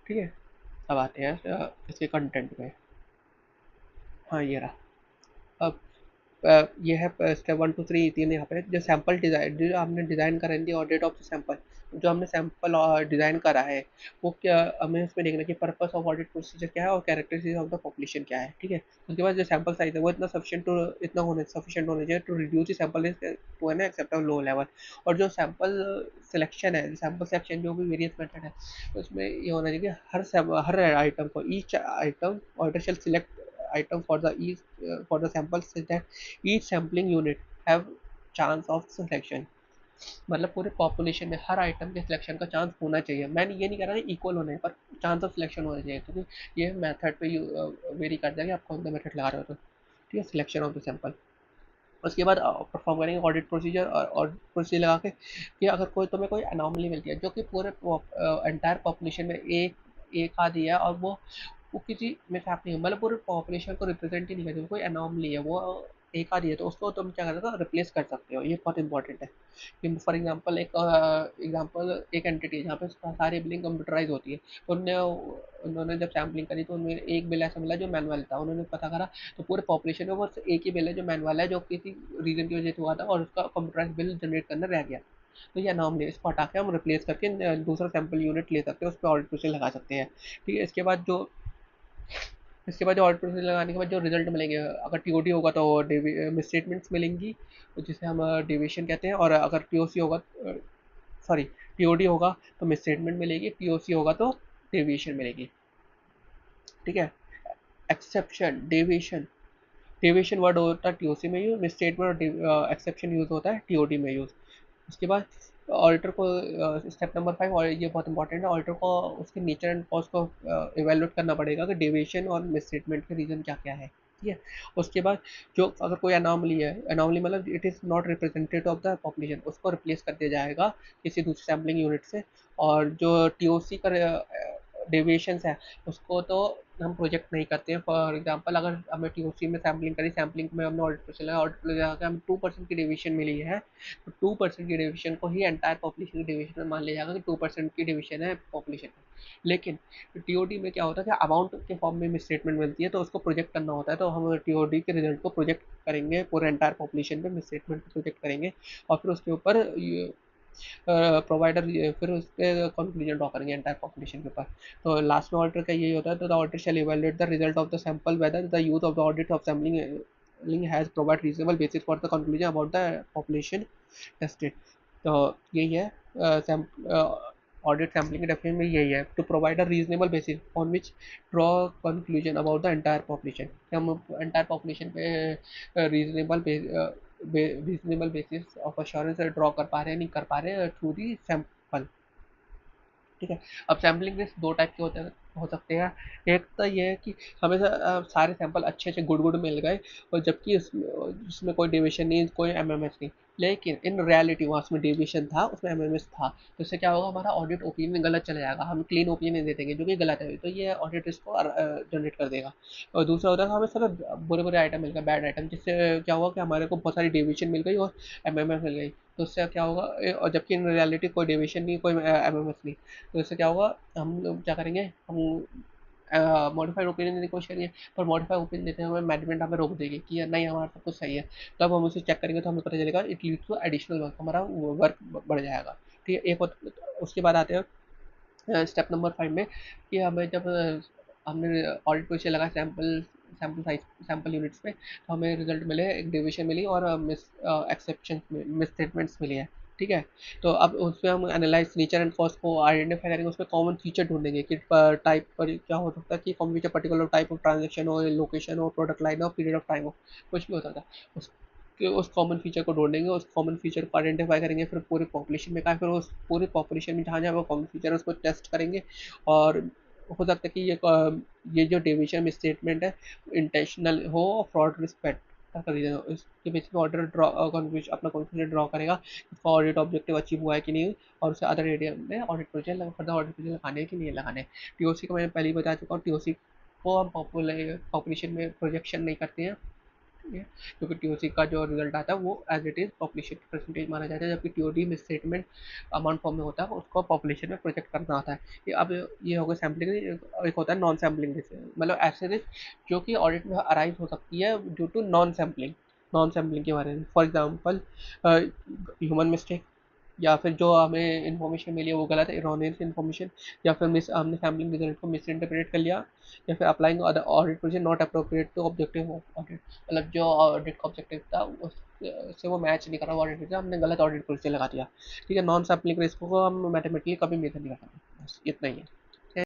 ठीक है, अब आते हैं इसके कंटेंट पे। हाँ, ये रहा। अब ये है स्टेप 1 2 3 तीन यहाँ पे जो सैंपल डिज़ाइन, जो हमने डिज़ाइन करा the audit of the sample. जो हमने सैंपल डिज़ाइन करा है वो क्या, हमें उसमें देखना है कि पर्पस ऑफ ऑडिट प्रोसीजर क्या है और कैरेक्टरिस्टिक्स ऑफ द पॉपुलेशन क्या है। ठीक है, उसके बाद जो सैंपल साइज है वो इतना सफिशिएंट होना चाहिए to reduce the sample to an acceptable low level. और जो सैंपल सिलेक्शन है, सैंपल सिलेक्शन जो भी वेरियस मेथड है, उसमें ये होना चाहिए कि हर आइटम को, each item auditor shall select item for the sample such that each sampling unit have chance of selection। मतलब पूरे पॉपुलेशन में हर आइटम के सिलेक्शन का चांस होना चाहिए। मैं ये नहीं कह रहा इक्वल होने पर चांस ऑफ सिलेक्शन होना चाहिए, क्योंकि ये मेथड पे वेरी करता है कि आप कौन सा मेथड लगा रहे हो। तो ठीक है, सिलेक्शन ऑफ द सैंपल। उसके बाद परफॉर्म करेंगे ऑडिट प्रोसीजर, और ऑडिट प्रोसीजर लगा के कि अगर तुम्हें कोई अनोमली मिलती है जो कि पूरे एंटायर पॉपुलेशन में एक एक आधी है, और वो किसी में से नहीं है, मतलब पूरे पॉपुलेशन को रिप्रेजेंट ही नहीं करती, कोई अनोमली है, वो एक आधी है, तो उसको तुम क्या कर सकते हो, रिप्लेस कर सकते हो। ये बहुत इंपॉर्टेंट है कि फॉर एग्जांपल एक एंटिटी है जहाँ पे सारी बिलिंग कंप्यूटराइज होती है। तो उन्होंने जब सैम्पलिंग करी तो उनमें एक बिल ऐसा मिला जो मैनुअल था। उन्होंने पता करा तो पूरे पॉपुलेशन में बस एक ही बिल है जो मैनुअल है, जो किसी रीजन की वजह से हुआ था और उसका कंप्यूटराइज बिल जनरेट करना रह गया। तो ये अनोमली, इसको हटा के हम रिप्लेस करके दूसरा सैंपल यूनिट ले सकते हैं, उस पर ऑडिट प्रोसीजर लगा सकते हैं। ठीक है, इसके बाद जो ऑडिट प्रोसीजर लगाने के बाद जो रिजल्ट मिलेंगे, अगर टीओडी होगा तो मिस स्टेटमेंट्स मिलेंगी, जिसे हम डेविएशन कहते हैं। और अगर टीओसी होगा, सॉरी, टीओडी होगा तो मिस स्टेटमेंट मिलेगी, टीओसी होगा तो डेविएशन मिलेगी। ठीक है, एक्सेप्शन, डेविएशन। डेविएशन वर्ड होता है टीओसी में यूज, मिस स्टेटमेंट और एक्सेप्शन यूज होता है टीओडी में यूज। उसके बाद ऑडिटर को स्टेप नंबर 5, और ये बहुत इंपॉर्टेंट है, ऑडिटर को उसके नेचर एंड कॉस्ट को इवेलुएट करना पड़ेगा कि डेविएशन और मिस स्टेटमेंट के रीज़न क्या क्या है। ठीक है, उसके बाद जो अगर कोई अनोमली है, अनोमली मतलब it is not representative of the population, उसको रिप्लेस कर दिया जाएगा किसी दूसरे सैम्पलिंग यूनिट से। और जो टीओसी का डेविएशंस है उसको तो हम प्रोजेक्ट नहीं करते हैं। फॉर एग्जांपल अगर हमें टीओसी में सैम्पलिंग करी, सैम्पलिंग में हमने ऑडिट प्रोसीजर लगा, ऑडिट प्रोसीजर लगा के हमें 2% की डेविएशन मिली है, तो 2% की डेविएशन को ही एंटायर पॉपुलेशन की डेविएशन में मान लिया जाएगा कि 2% की डेविएशन है पॉपुलेशन में। लेकिन टीओडी में क्या होता है कि अमाउंट के फॉर्म में मिस स्टेटमेंट मिलती है, तो उसको प्रोजेक्ट करना होता है। तो हम टीओडी के रिजल्ट को प्रोजेक्ट करेंगे पूरे एंटायर पॉपुलेशन पे, मिस स्टेटमेंट को प्रोजेक्ट करेंगे, और फिर उसके ऊपर प्रोवाइडर फिर उस पर कंक्लूजन ड्रॉ करेंगे एंटायर पॉपुलेशन के ऊपर। तो लास्ट में ऑडिटर का यही होता है, तो the auditor shall evaluate the result of the sample whether the use of the audit of sampling has provide reasonable basis for the conclusion about the population tested. तो यही है ऑडिट सैम्पलिंग के definition में, यही है to provide a reasonable basis on which draw conclusion about the entire population. हम entire population पे reasonable basis of assurance draw कर पा रहे हैं, नहीं कर पा रहे हैं थ्रू दी सैंपल। ठीक है, अब सैम्पलिंग रिस्क दो टाइप के हो सकते हैं। एक तो ये है कि हमें सारे सैंपल अच्छे अच्छे गुड गुड मिल गए, और जबकि उसमें कोई डेविएशन नहीं, कोई एमएमएस नहीं, लेकिन इन रियलिटी वहाँ उसमें डेविएशन था, उसमें एमएमएस था। तो इससे क्या होगा, हमारा ऑडिट ओपिनियन गलत चला जाएगा, हम क्लीन ओपिनियन दे देंगे जो कि गलत है, तो ये ऑडिट रिस्क को जनरेट कर देगा। और दूसरा होता है हमें सब बुरे बुरे आइटम मिल गए, बैड आइटम, जिससे क्या हुआ कि हमारे को बहुत सारी डेविएशन मिल गई और एमएमएस मिल गई। तो उससे क्या होगा, और जबकि इन रियलिटी कोई डेविएशन नहीं, कोई एमएमएस नहीं। तो इससे क्या होगा, हम लोग क्या करेंगे, हम मॉडिफाइड ओपिनियन देने की कोशिश करेंगे, पर मॉडिफाइड ओपिनियन देते हुए मैनेजमेंट हमें रोक देगी कि नहीं हमारा सब कुछ सही है। तब हम उसे चेक करेंगे तो हमें पता चलेगा it leads to additional work, हमारा वर्क बढ़ जाएगा। ठीक है, उसके बाद आते हैं स्टेप नंबर 5 में कि हमें जब हमने ऑडिट पोजीशन लगा सैंपल साइज सैंपल यूनिट्स में, तो हमें रिजल्ट मिले, एक डेविएशन मिली और मिस एक्सेप्शन मिस स्टेटमेंट्स मिली है। ठीक है, तो अब उसमें हम एनालाइज नेचर एंड कॉस्ट को आइडेंटिफाई करेंगे, उसमें कॉमन फीचर ढूंढेंगे कि टाइप पर क्या हो सकता है कि common feature particular type of transaction हो, लोकेशन हो, प्रोडक्ट लाइन हो, पीरियड ऑफ टाइम हो, कुछ भी हो सकता है। उस कॉमन फीचर को ढूंढेंगे, उस कॉमन फीचर को आइडेंटिफाई करेंगे, फिर पूरी पॉपुलेशन में फिर उस पूरी पॉपुलेशन में जहाँ जहाँ वो कॉमन फीचर है उसको टेस्ट करेंगे। और हो सकता है कि ये जो डेविएशन स्टेटमेंट है इंटेंशनल हो और फ्रॉड रिस्पेक्ट कर दिया हो, इसके बेसिस पे ऑर्डर ड्रॉ कन्फ्यूज अपना कॉन्फ्यूजन ड्रॉ करेगा, इसका ऑडिट ऑब्जेक्टिव अचीव हुआ है कि नहीं, और उसे अदर एरिया में audit project further audit project लगाने हैं कि नहीं लगाने। टीओसी को मैंने पहले ही बता चुका हूँ, टीओसी को हम पॉपुलेशन में प्रोजेक्शन नहीं करते हैं, है, क्योंकि टीओसी का जो रिजल्ट आता है वो as it is population percentage माना जाता है, जबकि टीओडी में स्टेटमेंट अमाउंट फॉर्म में होता है उसको पॉपुलेशन में प्रोजेक्ट करना होता है। अब ये हो गया सैम्पलिंग, एक होता है नॉन सैम्पलिंग रिस्क, मतलब ऐसे रिस्क जो कि ऑडिट में अराइज हो सकती है ड्यू टू नॉन सैम्पलिंग के बारे में, फॉर एग्जाम्पल ह्यूमन मिस्टेक, या फिर जो हमें इन्फॉर्मेशन मिली है वो गलत है, इरोनियस इन्फॉर्मेशन, या फिर मिस हमने सैम्पलिंग रिजल्ट को मिस इंटरप्रेट कर लिया, या फिर applying audit procedure not appropriate to objective of audit, मतलब जो ऑडिट का ऑब्जेक्टिव था उससे वो मैच नहीं कर रहा ऑडिट प्रोसीजर, हमने गलत ऑडिट प्रोसीजर लगा दिया। ठीक है, नॉन सैम्पलिंग रिस्क को हम मैथमेटिकली कभी मेजर नहीं कर सकते, बस इतना ही है।